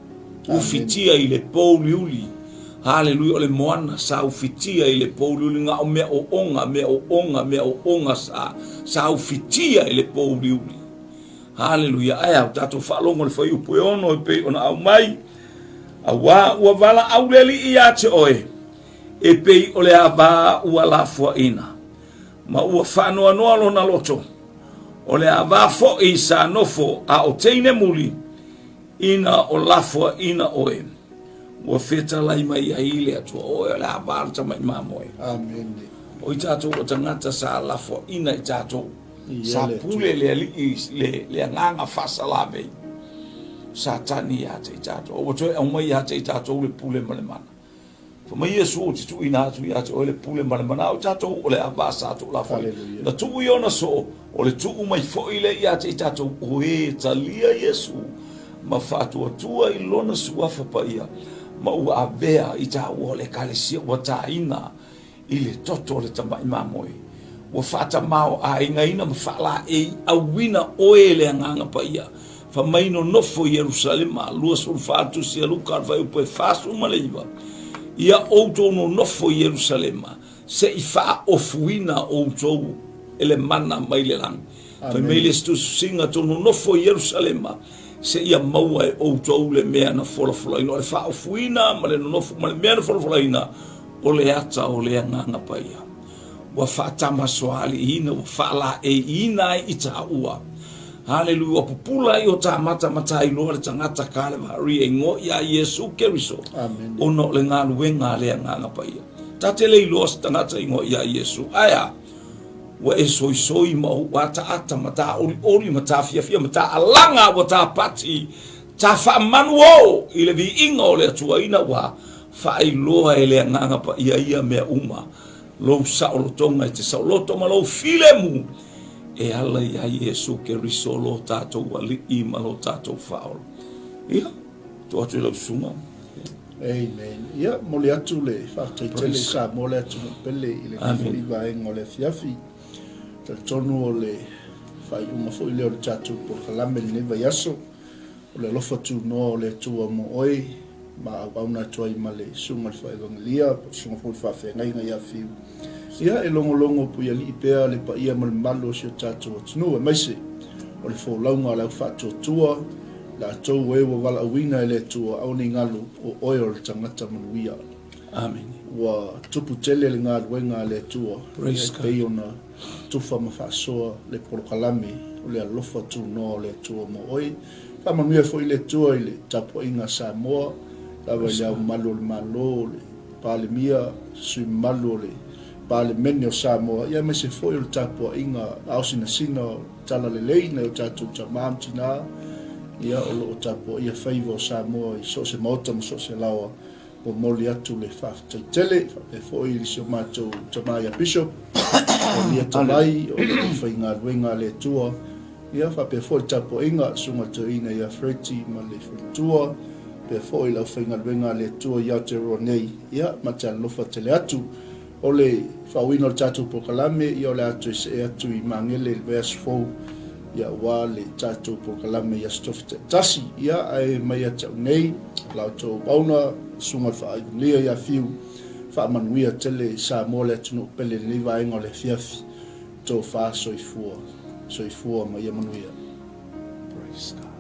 Ufitia i le pouliuli. Hallelujah o le moana sa ufitia i le pouliuli ngau mea o onga sa ufitia i le pouliuli. Hallelujah. Aya tato whalongo le whai upo e ono e pei ona au mai. A wā ua wala aureli i a te oe. E pei o le a wā ua lafua ina. Ma ua whanua noa lona loto. O le a wafo i sa nofo a o teine muli ina o lafua ina oe. Ua wheta lai mai a ile atua oe o le a wārta mai mamoe. Amen. O i tātou o tangata sa lafua ina i tātou. Sa pule le nganga whasa lawe. Sa tani a te i tātou. O toi au mai a te i tātou le pule male mana. Fa mai Iesu o te tu ina atu i ate o le pule male mana. O tātou o le a wasa atu lafua. Na tu i ona so o le tuu mai foile i ate i tātou o e talia Iesu ma whātua tua i lona suafa pa ia ma ua avea i tā ua le kalesia ua tā ina i le toto le tamai mamoe ua whāta mao a inga ina ma whala e awina oe le anganga pa ia wha maino nofo i Jerusalema lua sol whātu si aluka ar vai upo e whāsu maleiva ia outou no nofo i Jerusalema se i wha ofuina outou ele mana mai le lang. Fa mai le stu singa tonu nofo Jerusalema se ia maua e outou le mea na fola ina le wha ofuina ma le nofo ma le mea na fola ina o le ata o le anganga pa ia. Wa whaatama soali ina wa whaala e ina i ta ua. Hallelujah. Pupula i o ta mata mata i loa le tangata kale mahari e ngo ia Iesu Keriso. Amen. Ono le ngā luenga le anganga pa ia. Tate le i loa se tangata i ngo ia Iesu. Aya. Wa e soi ma wa ta ata mata ori mata fia mata alanga wa ta pati ta fa manuo i le vi inga o le atua ina wa fa i loa e le nganga pa ia mea uma lo sa o tonga te sa lo toma lo filemu e ala ia Iesu Keriso lo tatou wali i ma lo tatou faol ia to atu lo suma. Amen. Ia mo le atu le fa tele sa mo le atu pele i le fi vai ngole fiafi ta tonu o le fai uma fo ile o le tatu por kalame le vai aso o le Alofa Tunoa o le tua mo oi ma au na toi ma le sunga fa evangelia sunga fo fa fe ngai ngai afi Ia e longo pu ia li pea le pa ia mal malo si tato tunu e maise o le fo launga la fatu tua la tau e wa wala wina le tua au ni ngalu o oil tangata manuia. Amen. Wa tupu tele le ngā wenga le tua Praise God. pei ona tufa mawhasoa le porokalame o le Alofa Tunoa le tua mo oi ka manuia fo i le tua i le tapo inga Samoa lawa i le au malo le malo le pale mia sui malo le pale mene o Samoa ia me se fo i le tapo inga au sina tala le leina o tatu tamam tina ia o lo tapo ia faiva o Samoa i so se mauta mo so se lawa o moli atu le whaftaitele, e fōi li sio mātou tamaya bishop, o lia tamai, o le whai ngā ruenga le tua, ia wha pe fōi tapo inga, sunga to ina ia freti ma le whaitua, pe fōi lau whai ngā ruenga le tua ia te roa nei, ia mata lofa tele atu, o le whawina o tātou pokalame, ia o le atu i se atu i mangele le veas fōu, ia wā le tātou pokalame ia stofte tasi, ia ai mai atau nei, lau tō bauna, sunga whaailia ia fiu, whaamanuia tele sa mole atunu pele le vaenga le fiafi, tō wha soifua ma ia manuia. Praise God.